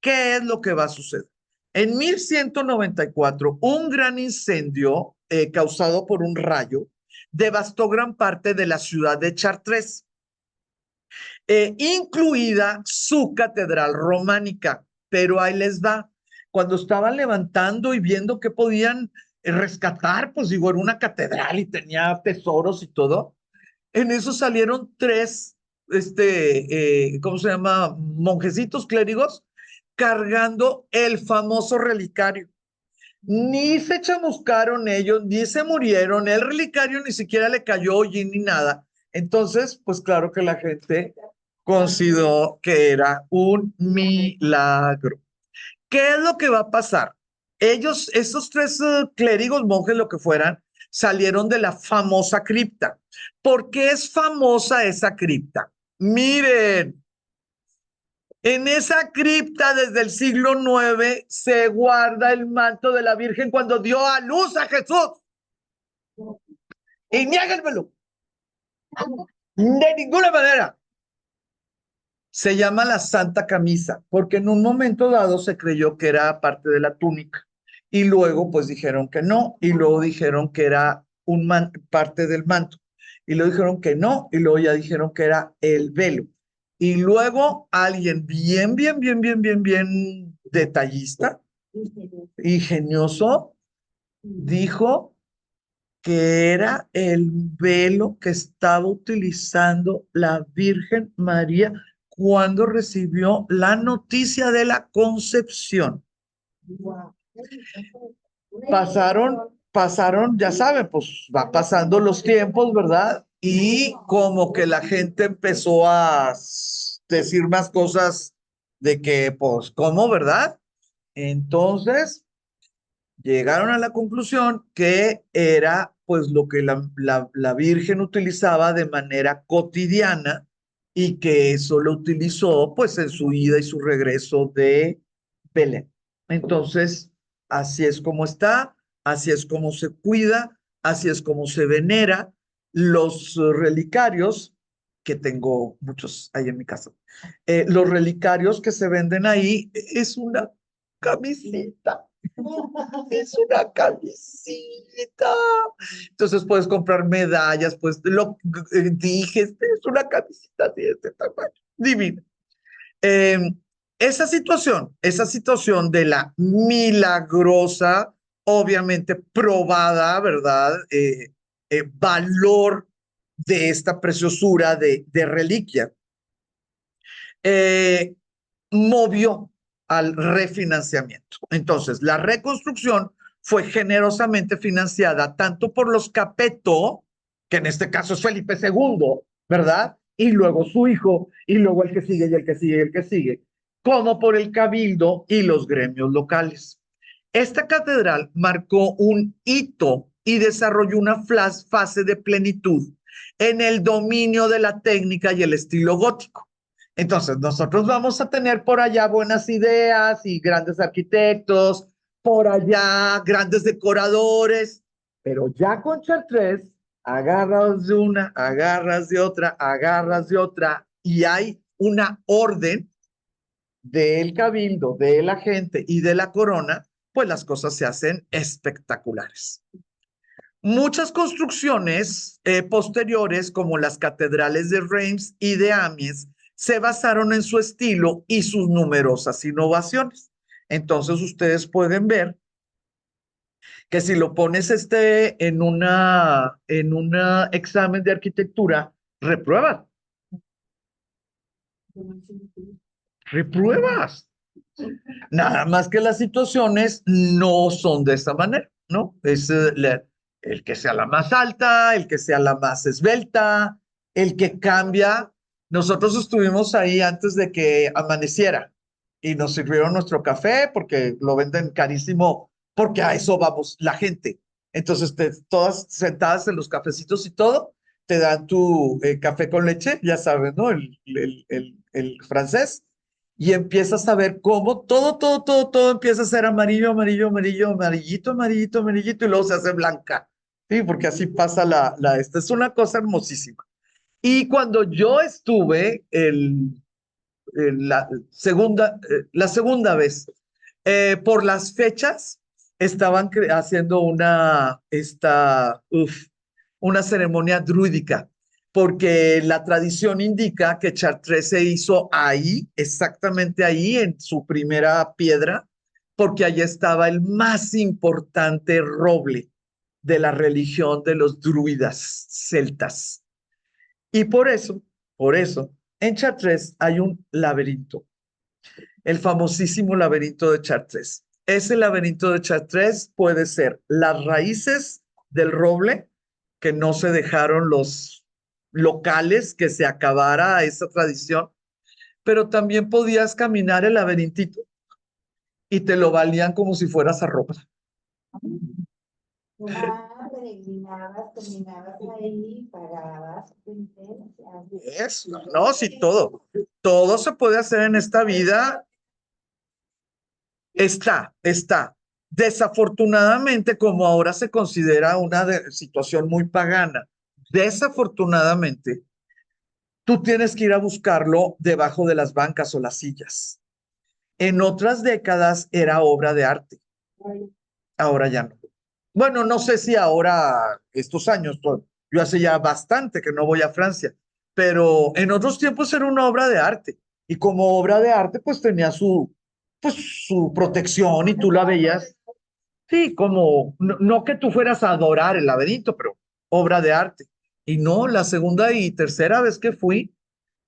¿Qué es lo que va a suceder? En 1194, un gran incendio causado por un rayo devastó gran parte de la ciudad de Chartres, incluida su catedral románica. Pero ahí les va. Cuando estaban levantando y viendo que podían rescatar, pues digo, era una catedral y tenía tesoros y todo, en eso salieron tres, ¿cómo se llama? Monjecitos clérigos cargando el famoso relicario. Ni se chamuscaron ellos, ni se murieron, el relicario ni siquiera le cayó hollín ni nada. Entonces, pues claro que la gente consideró que era un milagro. ¿Qué es lo que va a pasar? Ellos, estos tres clérigos, monjes, lo que fueran, salieron de la famosa cripta. ¿Por qué es famosa esa cripta? Miren, en esa cripta desde el siglo IX se guarda el manto de la Virgen cuando dio a luz a Jesús. Y niéguenmelo. De ninguna manera. Se llama la Santa Camisa, porque en un momento dado se creyó que era parte de la túnica. Y luego pues dijeron que no, y luego dijeron que era parte del manto. Y luego dijeron que no, y luego ya dijeron que era el velo. Y luego alguien bien detallista, ingenioso, dijo que era el velo que estaba utilizando la Virgen María cuando recibió la noticia de la concepción. Pasaron, ya saben, pues va pasando los tiempos, ¿verdad? Y como que la gente empezó a decir más cosas de que, pues, ¿cómo, verdad? Entonces, llegaron a la conclusión que era pues lo que la Virgen utilizaba de manera cotidiana y que eso lo utilizó pues en su ida y su regreso de Belén. Entonces, así es como está, así es como se cuida, así es como se venera. Los relicarios, que tengo muchos ahí en mi casa, los relicarios que se venden ahí es una camisita. Es una camisita. Entonces puedes comprar medallas, pues lo dije, es una camisita de este tamaño. Divina. Eh, esa situación de la milagrosa, obviamente probada, ¿verdad? Valor de esta preciosura de reliquia, eh, movió al refinanciamiento. Entonces, la reconstrucción fue generosamente financiada tanto por los Capeto, que en este caso es Felipe II, ¿verdad? Y luego su hijo, y luego el que sigue, y el que sigue, y el que sigue, como por el Cabildo y los gremios locales. Esta catedral marcó un hito y desarrolló una fase de plenitud en el dominio de la técnica y el estilo gótico. Entonces, nosotros vamos a tener por allá buenas ideas y grandes arquitectos, por allá grandes decoradores, pero ya con Chartres, agarras de una, agarras de otra, y hay una orden del cabildo, de la gente y de la corona, pues las cosas se hacen espectaculares. Muchas construcciones posteriores, como las catedrales de Reims y de Amiens, se basaron en su estilo y sus numerosas innovaciones. Entonces ustedes pueden ver que si lo pones en un examen de arquitectura, repruebas. Repruebas. Nada más que las situaciones no son de esta manera, ¿no? Es el que sea la más alta, el que sea la más esbelta, el que cambia. Nosotros estuvimos ahí antes de que amaneciera y nos sirvieron nuestro café porque lo venden carísimo, porque a eso vamos la gente. Entonces, todas sentadas en los cafecitos y todo, te dan tu café con leche, ya sabes, ¿no? El francés. Y empiezas a ver cómo todo empieza a ser amarillo, amarillo, amarillo, amarillito, amarillito, amarillito, y luego se hace blanca. Sí, porque así pasa esta. Es una cosa hermosísima. Y cuando yo estuve la segunda vez, por las fechas, estaban haciendo una ceremonia druídica, porque la tradición indica que Chartres se hizo ahí, exactamente ahí, en su primera piedra, porque allí estaba el más importante roble de la religión de los druidas celtas. Y por eso, en Chartres hay un laberinto, el famosísimo laberinto de Chartres. Ese laberinto de Chartres puede ser las raíces del roble, que no se dejaron los locales que se acabara esa tradición, pero también podías caminar el laberintito y te lo valían como si fueras a Roma. Peregrinabas, terminabas ahí, pagabas penitencias. Eso, no, sí, todo se puede hacer en esta vida. Está. Desafortunadamente, como ahora se considera una situación muy pagana, desafortunadamente, tú tienes que ir a buscarlo debajo de las bancas o las sillas. En otras décadas era obra de arte, ahora ya no. Bueno, no sé si ahora, estos años, yo hace ya bastante que no voy a Francia, pero en otros tiempos era una obra de arte. Y como obra de arte, pues tenía su protección y tú la veías, sí, como, no que tú fueras a adorar el laberinto, pero obra de arte. Y no, la segunda y tercera vez que fui,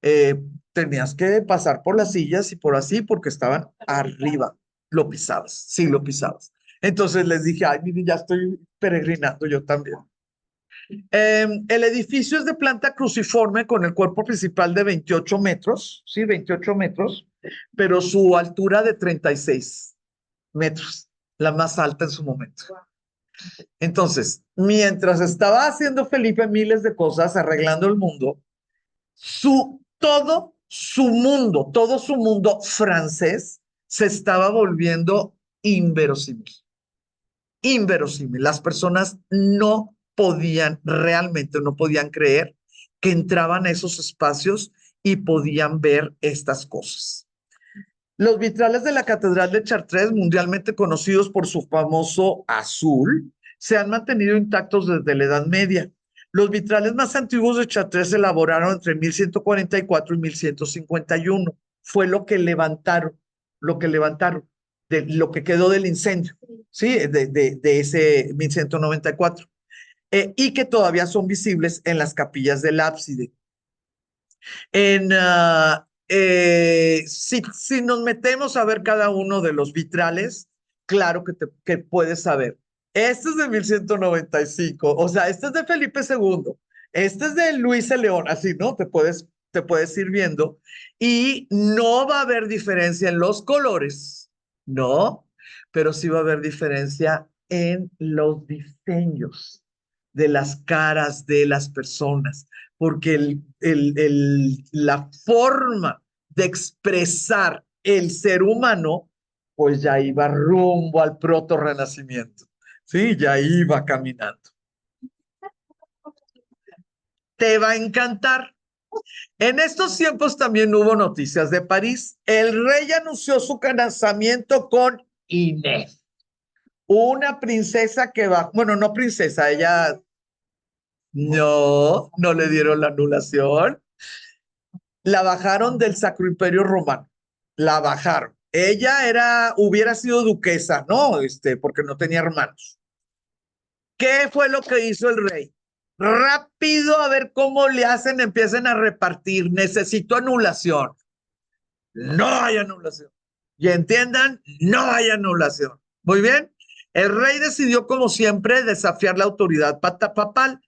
eh, tenías que pasar por las sillas y por así, porque estaban arriba. Lo pisabas, sí, lo pisabas. Entonces les dije, ay, miren, ya estoy peregrinando yo también. El edificio es de planta cruciforme con el cuerpo principal de 28 metros, sí, 28 metros, pero su altura de 36 metros, la más alta en su momento. Entonces, mientras estaba haciendo Felipe miles de cosas, arreglando el mundo, todo su mundo francés se estaba volviendo inverosímil. Inverosímil. Las personas realmente no podían creer que entraban a esos espacios y podían ver estas cosas. Los vitrales de la Catedral de Chartres, mundialmente conocidos por su famoso azul, se han mantenido intactos desde la Edad Media. Los vitrales más antiguos de Chartres se elaboraron entre 1144 y 1151. Fue lo que levantaron, de lo que quedó del incendio, ¿sí? De ese 1194. Y que todavía son visibles en las capillas del ábside. Si nos metemos a ver cada uno de los vitrales, claro que puedes saber. Este es de 1195, o sea, este es de Felipe II, este es de Luis el León, así, ¿no? Te puedes ir viendo y no va a haber diferencia en los colores, ¿no? Pero sí va a haber diferencia en los diseños de las caras de las personas, porque la forma de expresar el ser humano, pues ya iba rumbo al proto-renacimiento, ¿sí? Ya iba caminando. Te va a encantar. En estos tiempos también hubo noticias de París. El rey anunció su casamiento con Inés, una princesa que va, bueno, no princesa, ella no le dieron la anulación. La bajaron del Sacro Imperio Romano. La bajaron. Ella hubiera sido duquesa, ¿no? Porque no tenía hermanos. ¿Qué fue lo que hizo el rey? Rápido, a ver cómo le hacen, empiecen a repartir. Necesito anulación. No hay anulación. Y entiendan, no hay anulación. Muy bien. El rey decidió, como siempre, desafiar la autoridad papal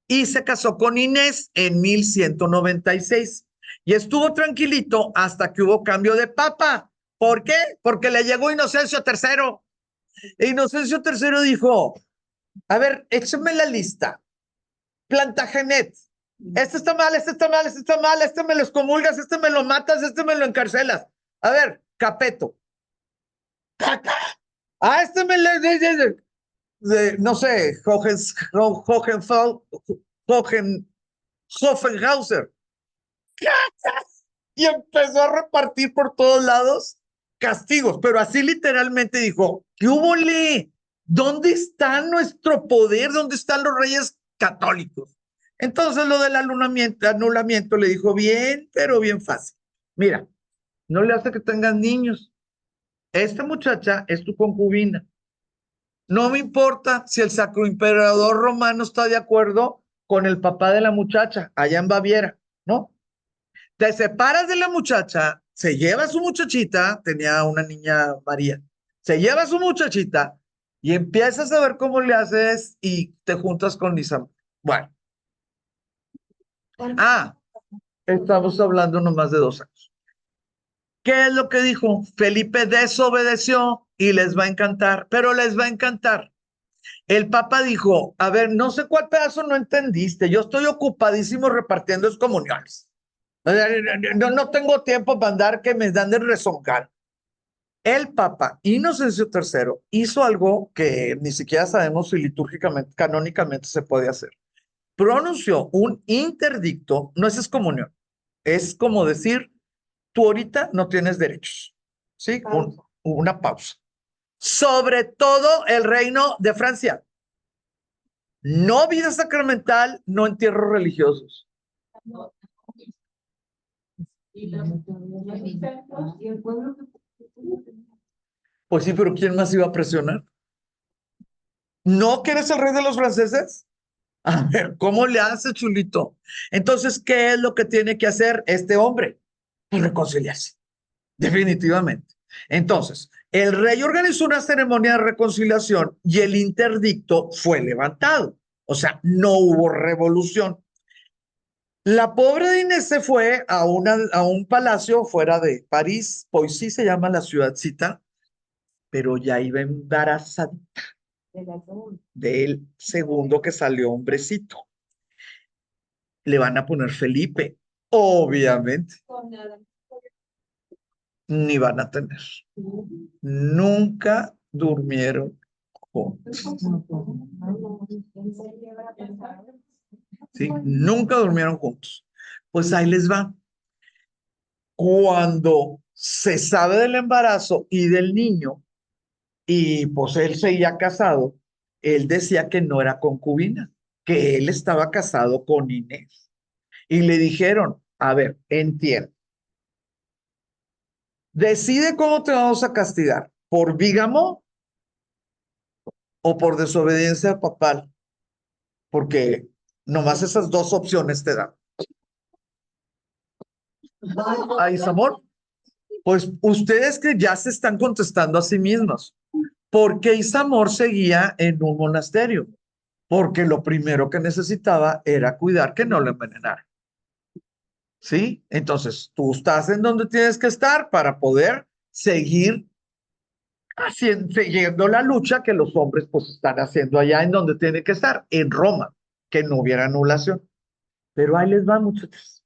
y se casó con Inés en 1196. Y estuvo tranquilito hasta que hubo cambio de papa. ¿Por qué? Porque le llegó Inocencio III. E Inocencio III dijo, A ver, échame la lista. Plantagenet. Este está mal, este está mal, este está mal, este me lo excomulgas, este me lo matas, este me lo encarcelas. A ver, Capeto. Ah, este me le... no sé, Hohenhauser. Y empezó a repartir por todos lados castigos, pero así literalmente dijo, ¿qué hubo, le? ¿Dónde está nuestro poder? ¿Dónde están los reyes católicos? Entonces lo del anulamiento le dijo bien, pero bien fácil. Mira, no le hace que tengas niños. Esta muchacha es tu concubina. No me importa si el sacroemperador romano está de acuerdo con el papá de la muchacha allá en Baviera, ¿no? Te separas de la muchacha, se lleva a su muchachita, tenía una niña María, se lleva a su muchachita y empiezas a ver cómo le haces y te juntas con Isam. Bueno, estamos hablando nomás de 2 años. ¿Qué es lo que dijo? Felipe desobedeció y les va a encantar, pero les va a encantar. El Papa dijo, a ver, no sé cuál pedazo no entendiste, yo estoy ocupadísimo repartiendo excomuniones. No tengo tiempo para andar que me dan de rezongar. El Papa Inocencio III hizo algo que ni siquiera sabemos si litúrgicamente, canónicamente se puede hacer. Pronunció un interdicto, no es excomunión, es como decir, tú ahorita no tienes derechos, ¿sí? Una pausa. Sobre todo el reino de Francia. No vida sacramental, no entierros religiosos. Y el pueblo Pues sí, pero ¿quién más iba a presionar? ¿No que eres el rey de los franceses? A ver, ¿cómo le hace, chulito? Entonces, ¿qué es lo que tiene que hacer este hombre? Pues reconciliarse, definitivamente. Entonces, el rey organizó una ceremonia de reconciliación y el interdicto fue levantado. O sea, no hubo revolución. La pobre de Inés se fue a un palacio fuera de París, Poissy se llama la ciudadcita, pero ya iba embarazada del segundo que salió hombrecito. Le van a poner Felipe, obviamente, ni van a tener. Nunca durmieron juntos. ¿Sí? Nunca durmieron juntos. Pues ahí les va. Cuando se sabe del embarazo y del niño, y pues él seguía casado, él decía que no era concubina, que él estaba casado con Inés. Y le dijeron, a ver, entiende, decide cómo te vamos a castigar, por bígamo o por desobediencia papal, porque nomás esas 2 opciones te dan. Ay, amor, pues ustedes que ya se están contestando a sí mismos, ¿por qué Isamor seguía en un monasterio? Porque lo primero que necesitaba era cuidar que no lo envenenaran. ¿Sí? Entonces, tú estás en donde tienes que estar para poder seguir siguiendo la lucha que los hombres pues están haciendo allá en donde tienen que estar, en Roma, que no hubiera anulación. Pero ahí les va, muchachos.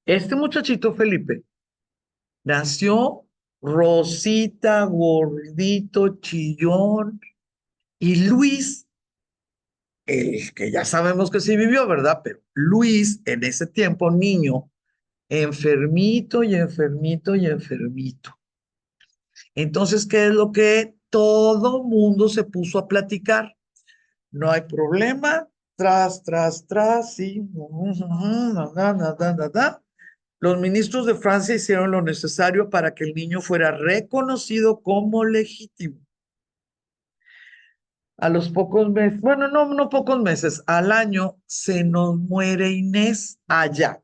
Este muchachito Felipe nació rosita, gordito, chillón, y Luis, el que ya sabemos que sí vivió, ¿verdad? Pero Luis, en ese tiempo, niño, enfermito y enfermito y enfermito. Entonces, ¿qué es lo que todo mundo se puso a platicar? No hay problema, tras, sí. Los ministros de Francia hicieron lo necesario para que el niño fuera reconocido como legítimo. A los pocos meses, bueno, no pocos meses, al año se nos muere Inés allá.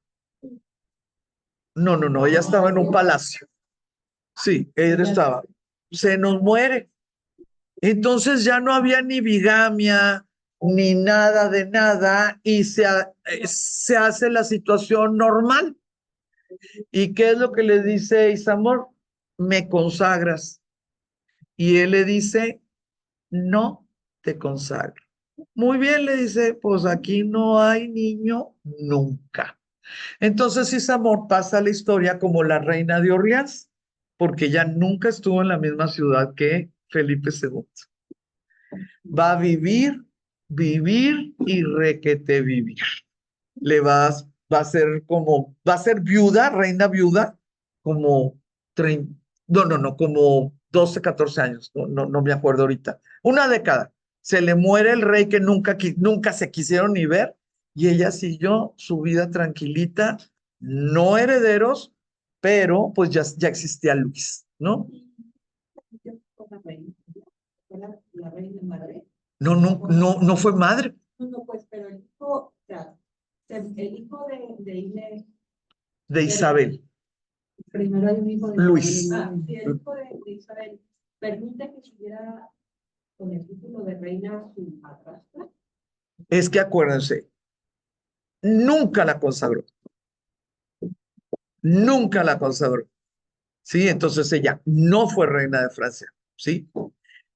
No, ella estaba en un palacio. Sí, ella estaba. Se nos muere. Entonces ya no había ni bigamia, ni nada de nada, y se hace la situación normal. ¿Y qué es lo que le dice Isamor? Me consagras. Y él le dice, no, te consagro. Muy bien, le dice, pues aquí no hay niño nunca. Entonces Isamor pasa a la historia como la reina de Orleans, porque ella nunca estuvo en la misma ciudad que Felipe II. Va a vivir, vivir y requete vivir. Va a ser como, va a ser viuda, reina viuda, como 30, no, como 12, 14 años, no me acuerdo ahorita. Una década. Se le muere el rey que nunca se quisieron ni ver, y ella siguió su vida tranquilita, no herederos, pero pues ya existía Luis, ¿no? Fue la reina madre. No fue madre No, no, pues, pero el hijo, o sea, el hijo de Inés, de Isabel, Primero hay un hijo de Luis. Isabel. sí, el hijo de Isabel, permite que siguiera con el título de reina su madrastra. Es que acuérdense, nunca la consagró. Nunca la consagró, ¿sí? Entonces ella no fue reina de Francia, ¿sí?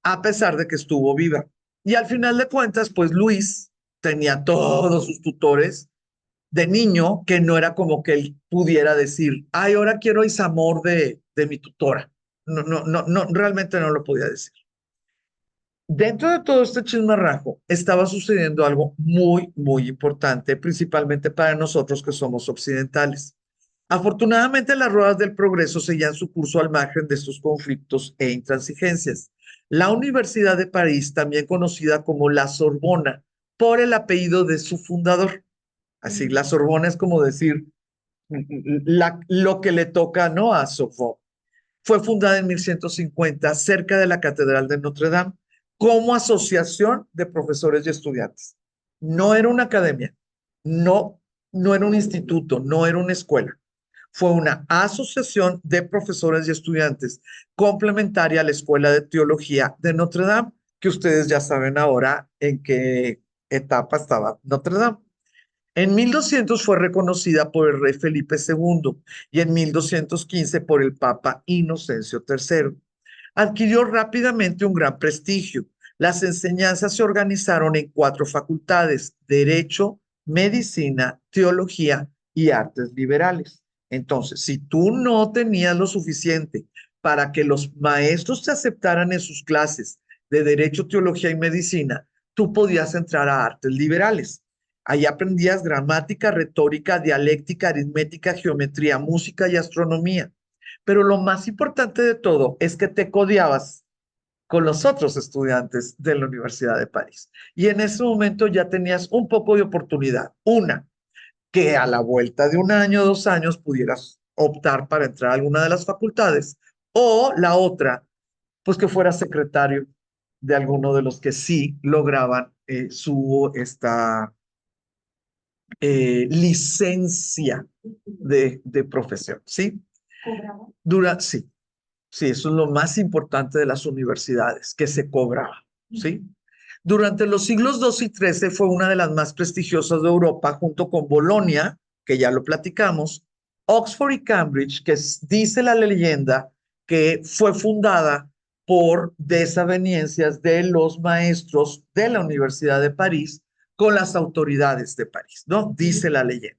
A pesar de que estuvo viva. Y al final de cuentas, pues Luis tenía todos sus tutores de niño, que no era como que él pudiera decir, ay, ahora quiero Isamor de mi tutora. No, realmente no lo podía decir. Dentro de todo este chismarrajo estaba sucediendo algo muy importante, principalmente para nosotros que somos occidentales. Afortunadamente, las ruedas del progreso seguían su curso al margen de estos conflictos e intransigencias. La Universidad de París, también conocida como la Sorbona, por el apellido de su fundador. Así, la Sorbona es como decir lo que le toca, ¿no? A Sorbonne. Fue fundada en 1150 cerca de la Catedral de Notre Dame como asociación de profesores y estudiantes. No era una academia, no era un instituto, no era una escuela. Fue una asociación de profesores y estudiantes complementaria a la Escuela de Teología de Notre Dame, que ustedes ya saben ahora en qué etapa estaba Notre Dame. En 1200 fue reconocida por el rey Felipe II y en 1215 por el Papa Inocencio III. Adquirió rápidamente un gran prestigio. Las enseñanzas se organizaron en 4 facultades: Derecho, Medicina, Teología y Artes Liberales. Entonces, si tú no tenías lo suficiente para que los maestros te aceptaran en sus clases de Derecho, Teología y Medicina, tú podías entrar a Artes Liberales. Ahí aprendías gramática, retórica, dialéctica, aritmética, geometría, música y astronomía. Pero lo más importante de todo es que te codeabas con los otros estudiantes de la Universidad de París. Y en ese momento ya tenías un poco de oportunidad. Una, que a la vuelta de 1 año, 2 años, pudieras optar para entrar a alguna de las facultades. O la otra, pues que fueras secretario de alguno de los que sí lograban licencia de profesión, ¿sí? Sí, sí, eso es lo más importante de las universidades, que se cobraba, ¿sí? Durante los siglos XII y XIII fue una de las más prestigiosas de Europa, junto con Bolonia, que ya lo platicamos, Oxford y Cambridge, que dice la leyenda que fue fundada por desavenencias de los maestros de la Universidad de París con las autoridades de París, ¿no? Dice la leyenda.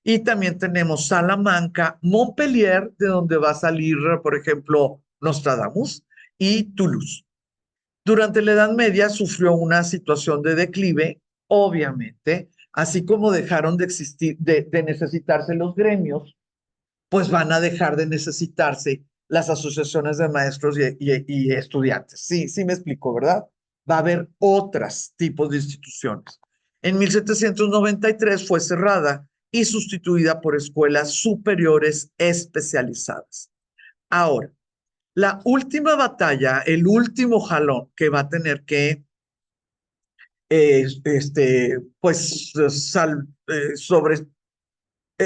Y también tenemos Salamanca, Montpellier, de donde va a salir, por ejemplo, Nostradamus, y Toulouse. Durante la Edad Media sufrió una situación de declive, obviamente, así como dejaron de existir, de necesitarse los gremios, pues van a dejar de necesitarse las asociaciones de maestros y estudiantes. Sí me explico, ¿verdad? Va a haber otros tipos de instituciones. En 1793 fue cerrada y sustituida por escuelas superiores especializadas. Ahora, la última batalla, el último jalón que va a tener que pues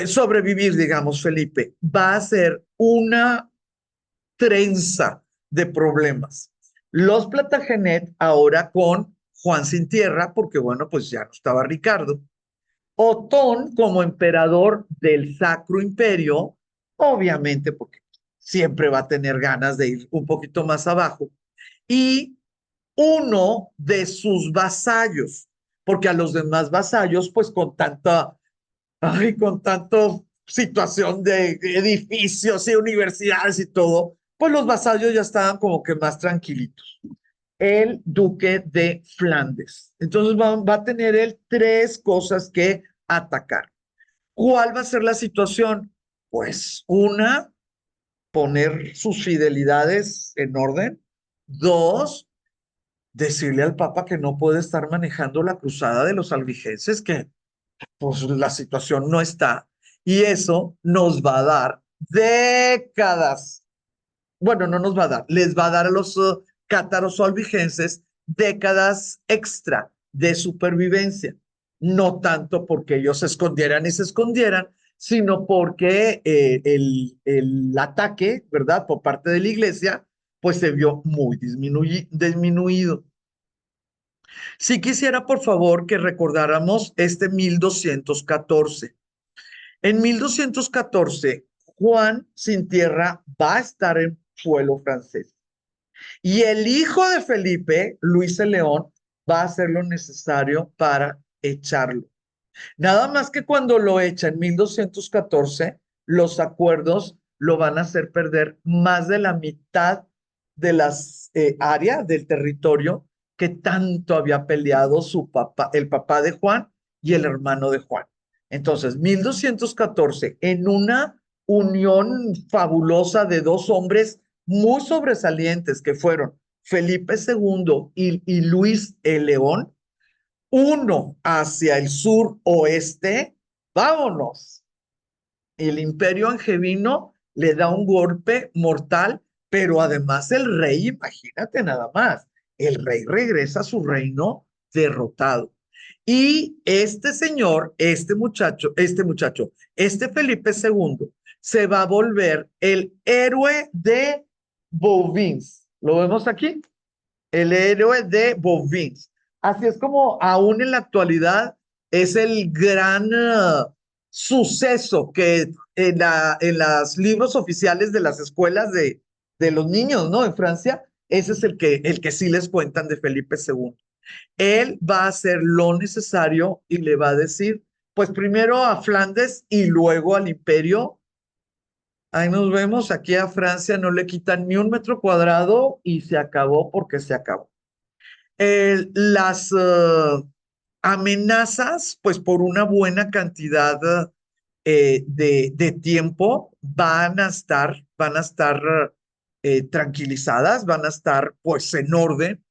sobrevivir, digamos, Felipe, va a ser una trenza de problemas. Los Plantagenet ahora con Juan Sin Tierra, porque bueno, pues ya no estaba Ricardo. Otón como emperador del Sacro Imperio, obviamente porque siempre va a tener ganas de ir un poquito más abajo. Y uno de sus vasallos, porque a los demás vasallos, pues con tanta, ay, con tanto situación de edificios y universidades y todo, pues los vasallos ya estaban como que más tranquilitos. El duque de Flandes. Entonces va a tener él tres cosas que atacar. ¿Cuál va a ser la situación? Pues una, poner sus fidelidades en orden. Dos, decirle al Papa que no puede estar manejando la cruzada de los albigenses, que pues la situación no está. Y eso nos va a dar décadas. Bueno, no nos va a dar, les va a dar a los cátaros o albigenses décadas extra de supervivencia. No tanto porque ellos se escondieran y se escondieran, sino porque el ataque, ¿verdad? Por parte de la iglesia, pues se vio muy disminuido. Si quisiera, por favor, que recordáramos este 1214. En 1214, Juan sin tierra va a estar en suelo francés. Y el hijo de Felipe, Luis el León, va a hacer lo necesario para echarlo. Nada más que cuando lo echa en 1214, los acuerdos lo van a hacer perder más de la mitad de las áreas del territorio que tanto había peleado su papá, el papá de Juan y el hermano de Juan. Entonces, 1214, en una unión fabulosa de dos hombres muy sobresalientes que fueron Felipe II y Luis el León, uno hacia el sur oeste, vámonos. El imperio angevino le da un golpe mortal, pero además el rey, imagínate nada más, el rey regresa a su reino derrotado. Y este señor, este Felipe II, se va a volver el héroe de Bouvines. ¿Lo vemos aquí? El héroe de Bouvines. Así es como aún en la actualidad es el gran suceso que en los libros oficiales de las escuelas de los niños, ¿no? En Francia, ese es el que sí les cuentan de Felipe II. Él va a hacer lo necesario y le va a decir, pues primero a Flandes y luego al imperio. Ahí nos vemos, aquí a Francia no le quitan ni un metro cuadrado y se acabó porque se acabó. Las amenazas, pues por una buena cantidad de tiempo van a estar tranquilizadas, van a estar pues en orden,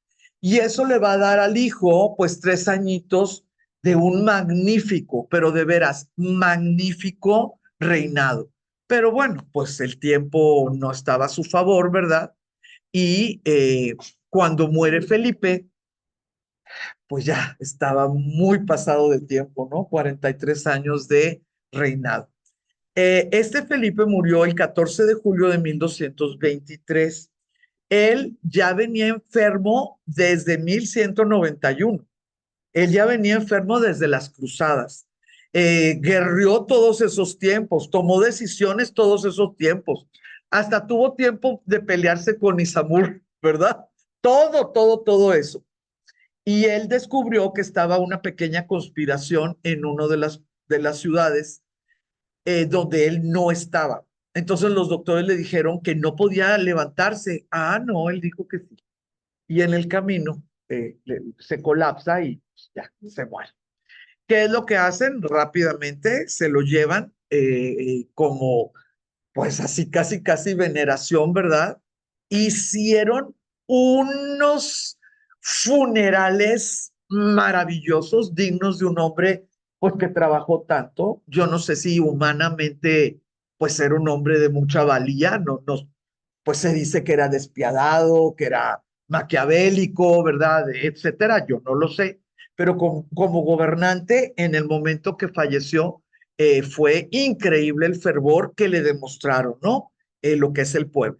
y eso le va a dar al hijo pues 3 añitos de un magnífico, pero de veras magnífico reinado. Pero bueno, pues el tiempo no estaba a su favor, ¿verdad? Y cuando muere Felipe, pues ya estaba muy pasado de tiempo, ¿no? 43 años de reinado. Este Felipe murió el 14 de julio de 1223. Él ya venía enfermo desde 1191. Él ya venía enfermo desde las cruzadas. Guerrió todos esos tiempos, tomó decisiones todos esos tiempos. Hasta tuvo tiempo de pelearse con Isamur, ¿verdad? Todo eso. Y él descubrió que estaba una pequeña conspiración en una de las ciudades donde él no estaba. Entonces los doctores le dijeron que no podía levantarse. Ah, no, él dijo que sí. Y en el camino se colapsa y pues, ya se muere. ¿Qué es lo que hacen? Rápidamente se lo llevan como, pues así casi veneración, ¿verdad? Hicieron unos funerales maravillosos, dignos de un hombre, pues que trabajó tanto. Yo no sé si humanamente, pues era un hombre de mucha valía, pues se dice que era despiadado, que era maquiavélico, ¿verdad? Etcétera. Yo no lo sé, pero como gobernante, en el momento que falleció, fue increíble el fervor que le demostraron, ¿no? Lo que es el pueblo.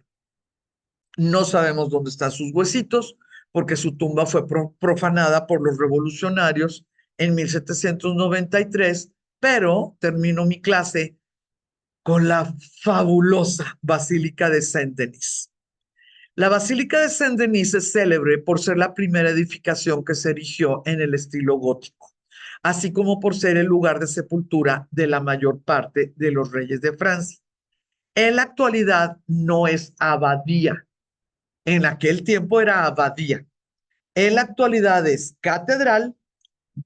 No sabemos dónde están sus huesitos, porque su tumba fue profanada por los revolucionarios en 1793, pero termino mi clase con la fabulosa Basílica de Saint-Denis. La Basílica de Saint-Denis es célebre por ser la primera edificación que se erigió en el estilo gótico, así como por ser el lugar de sepultura de la mayor parte de los reyes de Francia. En la actualidad no es abadía. En aquel tiempo era abadía. En la actualidad es catedral,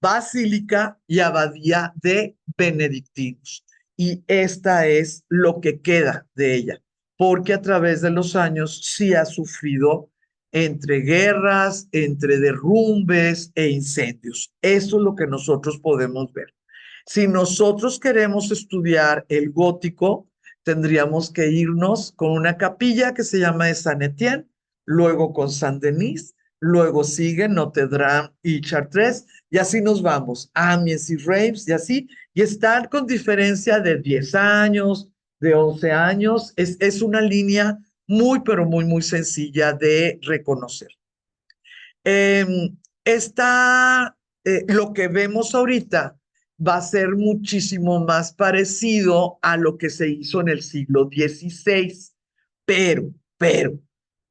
basílica y abadía de benedictinos. Y esta es lo que queda de ella, porque a través de los años sí ha sufrido entre guerras, entre derrumbes e incendios. Eso es lo que nosotros podemos ver. Si nosotros queremos estudiar el gótico, tendríamos que irnos con una capilla que se llama de Saint Etienne, luego con Saint-Denis, luego sigue Notre Dame y Chartres, y así nos vamos, Amiens y Reims, y así, y están con diferencia de 10 años, de 11 años, es una línea muy, pero muy, muy sencilla de reconocer. Lo que vemos ahorita va a ser muchísimo más parecido a lo que se hizo en el siglo XVI, pero,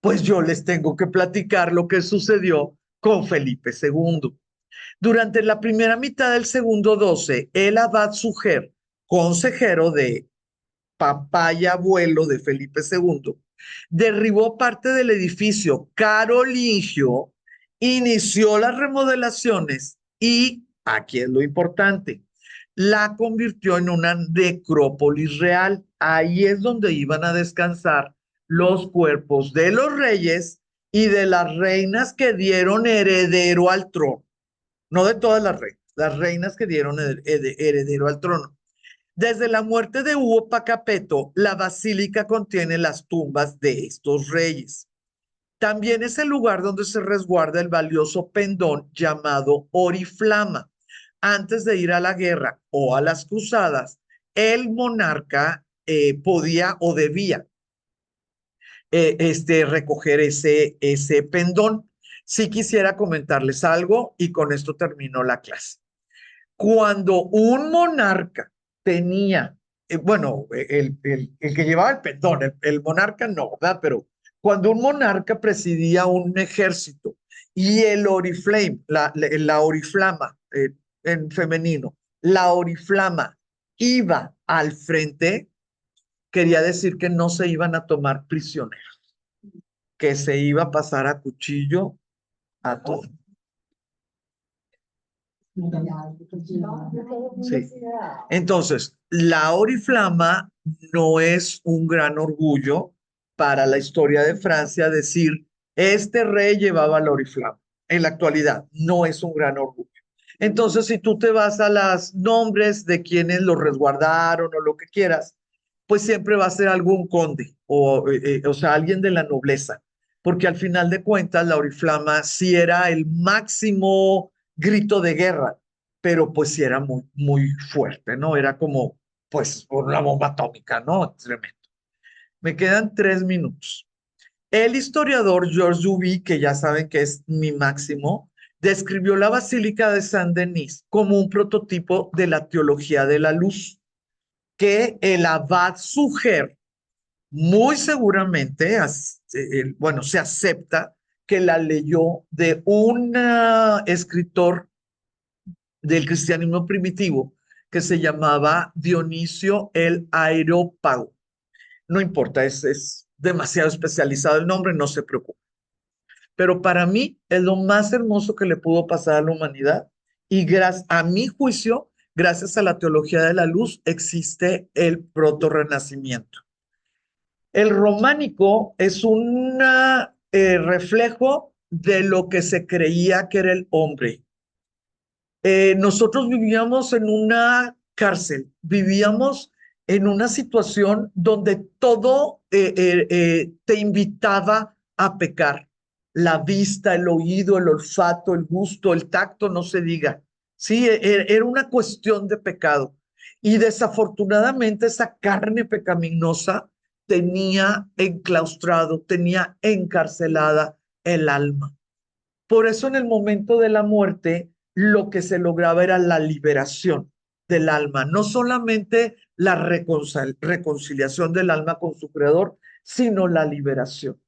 pues yo les tengo que platicar lo que sucedió con Felipe II. Durante la primera mitad del segundo 12, el abad Suger, consejero de papá y abuelo de Felipe II, derribó parte del edificio carolingio, inició las remodelaciones y, aquí es lo importante, la convirtió en una necrópolis real. Ahí es donde iban a descansar los cuerpos de los reyes y de las reinas que dieron heredero al trono. No de todas las reinas que dieron heredero al trono. Desde la muerte de Hugo Pacapeto, la basílica contiene las tumbas de estos reyes. También es el lugar donde se resguarda el valioso pendón llamado oriflama. Antes de ir a la guerra o a las cruzadas, el monarca podía o debía recoger ese pendón. Si quisiera comentarles algo y con esto terminó la clase. Cuando un monarca tenía, bueno, el que llevaba el pendón, el monarca no, ¿verdad? Pero cuando un monarca presidía un ejército y el oriflame, la oriflama en femenino, la oriflama iba al frente, quería decir que no se iban a tomar prisioneros, que se iba a pasar a cuchillo a todos. Sí. Entonces, la oriflama no es un gran orgullo para la historia de Francia decir, este rey llevaba la oriflama. En la actualidad, no es un gran orgullo. Entonces, si tú te vas a los nombres de quienes lo resguardaron o lo que quieras, pues siempre va a ser algún conde o sea, alguien de la nobleza, porque al final de cuentas la oriflama sí era el máximo grito de guerra, pero pues sí era muy, muy fuerte, ¿no? Era como, pues, una bomba atómica, ¿no? Tremendo. Me quedan 3 minutos. El historiador Georges Duby, que ya saben que es mi máximo, describió la Basílica de Saint-Denis como un prototipo de la teología de la luz, que el abad Suger muy seguramente, bueno, se acepta que la leyó de un escritor del cristianismo primitivo que se llamaba Dionisio el Areópago. No importa, es demasiado especializado el nombre, no se preocupe. Pero para mí es lo más hermoso que le pudo pasar a la humanidad y a mi juicio, gracias a la teología de la luz, existe el protorrenacimiento. El románico es un reflejo de lo que se creía que era el hombre. Nosotros vivíamos en una cárcel, vivíamos en una situación donde todo te invitaba a pecar. La vista, el oído, el olfato, el gusto, el tacto, no se diga. Sí, era una cuestión de pecado. Y desafortunadamente esa carne pecaminosa tenía enclaustrado, tenía encarcelada el alma. Por eso en el momento de la muerte, lo que se lograba era la liberación del alma, no solamente la reconciliación del alma con su creador, sino la liberación.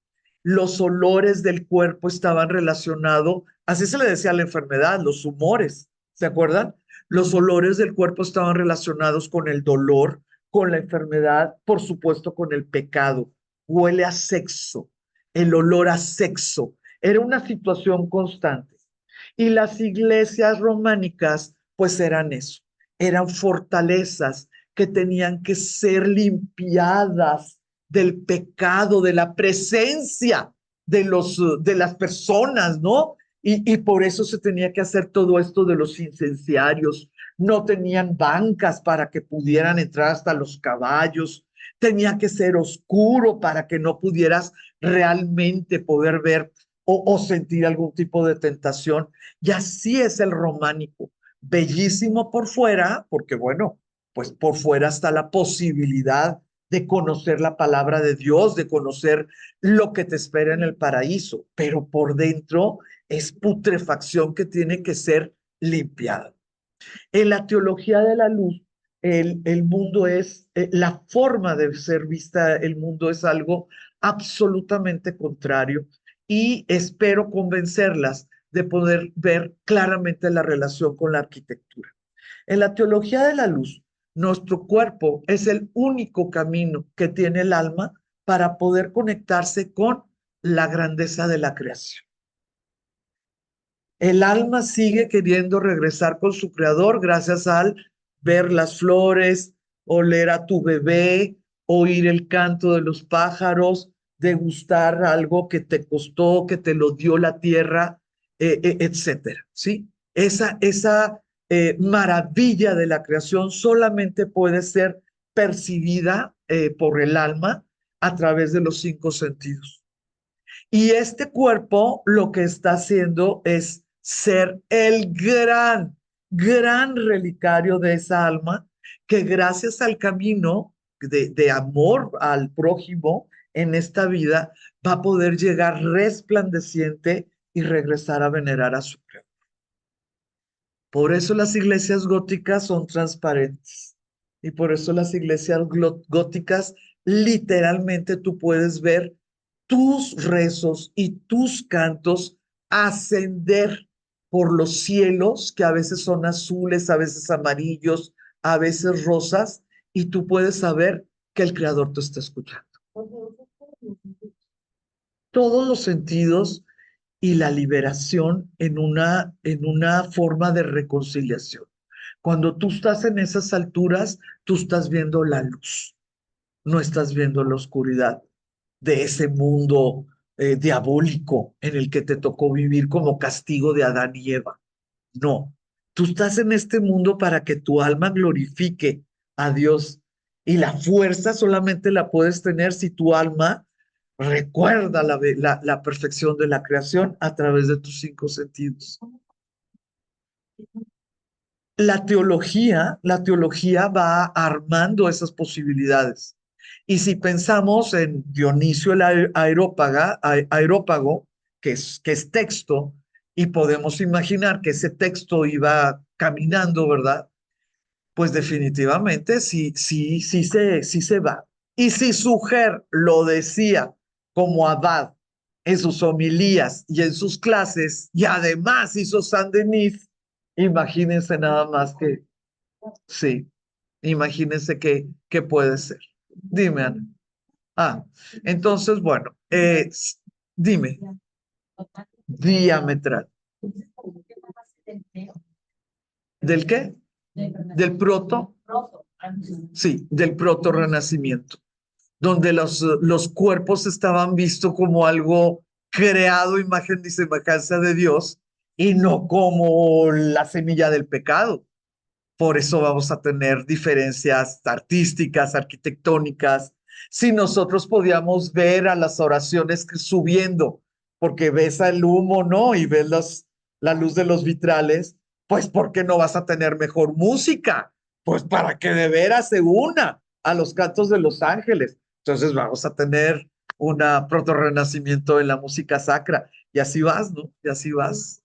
los olores del cuerpo estaban relacionados, así se le decía a la enfermedad, los humores, ¿se acuerdan? Los olores del cuerpo estaban relacionados con el dolor, con la enfermedad, por supuesto con el pecado. Huele a sexo, el olor a sexo. Era una situación constante. Y las iglesias románicas, pues eran eso, eran fortalezas que tenían que ser limpiadas del pecado, de la presencia de las personas, ¿no? Y por eso se tenía que hacer todo esto de los incenciarios. No tenían bancas para que pudieran entrar hasta los caballos. Tenía que ser oscuro para que no pudieras realmente poder ver o sentir algún tipo de tentación. Y así es el románico. Bellísimo por fuera, porque bueno, pues por fuera está la posibilidad de conocer la palabra de Dios, de conocer lo que te espera en el paraíso, pero por dentro es putrefacción que tiene que ser limpiada. En la teología de la luz, el mundo es, la forma de ser vista, el mundo es algo absolutamente contrario y espero convencerlas de poder ver claramente la relación con la arquitectura. En la teología de la luz, nuestro cuerpo es el único camino que tiene el alma para poder conectarse con la grandeza de la creación. El alma sigue queriendo regresar con su creador gracias al ver las flores, oler a tu bebé, oír el canto de los pájaros, degustar algo que te costó, que te lo dio la tierra, etcétera, ¿sí? Esa maravilla de la creación solamente puede ser percibida por el alma a través de los 5 sentidos. Y este cuerpo lo que está haciendo es ser el gran relicario de esa alma que gracias al camino de amor al prójimo en esta vida va a poder llegar resplandeciente y regresar a venerar a su creador. Por eso las iglesias góticas son transparentes y por eso las iglesias góticas literalmente tú puedes ver tus rezos y tus cantos ascender por los cielos, que a veces son azules, a veces amarillos, a veces rosas, y tú puedes saber que el Creador te está escuchando. Todos los sentidos y la liberación en una forma de reconciliación. Cuando tú estás en esas alturas, tú estás viendo la luz, no estás viendo la oscuridad de ese mundo diabólico en el que te tocó vivir como castigo de Adán y Eva. No, tú estás en este mundo para que tu alma glorifique a Dios y la fuerza solamente la puedes tener si tu alma recuerda la perfección de la creación a través de tus 5 sentidos. La teología va armando esas posibilidades. Y si pensamos en Dionisio el aerópago, que es texto, y podemos imaginar que ese texto iba caminando, ¿verdad? Pues definitivamente sí se va. Y si su mujer lo decía como abad en sus homilías y en sus clases, y además hizo San Denis, imagínense nada más que, sí, imagínense que puede ser. Dime, Ana. Ah, entonces, bueno, dime, diametral. ¿Del qué? Del proto. Sí, del proto renacimiento, donde los cuerpos estaban vistos como algo creado, imagen y semejanza de Dios, y no como la semilla del pecado. Por eso vamos a tener diferencias artísticas, arquitectónicas. Si nosotros podíamos ver a las oraciones subiendo, porque ves el humo, ¿no? Y ves la luz de los vitrales, pues ¿por qué no vas a tener mejor música? Pues para que de veras se una a los cantos de los ángeles. Entonces vamos a tener una proto-renacimiento en la música sacra. Y así vas, ¿no? Y así vas.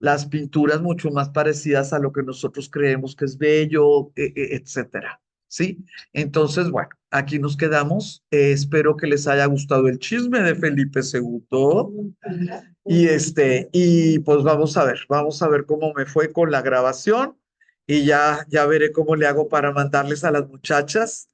Las pinturas mucho más parecidas a lo que nosotros creemos que es bello, etcétera. ¿sí? Entonces, bueno, aquí nos quedamos. Espero que les haya gustado el chisme de Felipe II. Y pues vamos a ver cómo me fue con la grabación y ya veré cómo le hago para mandarles a las muchachas,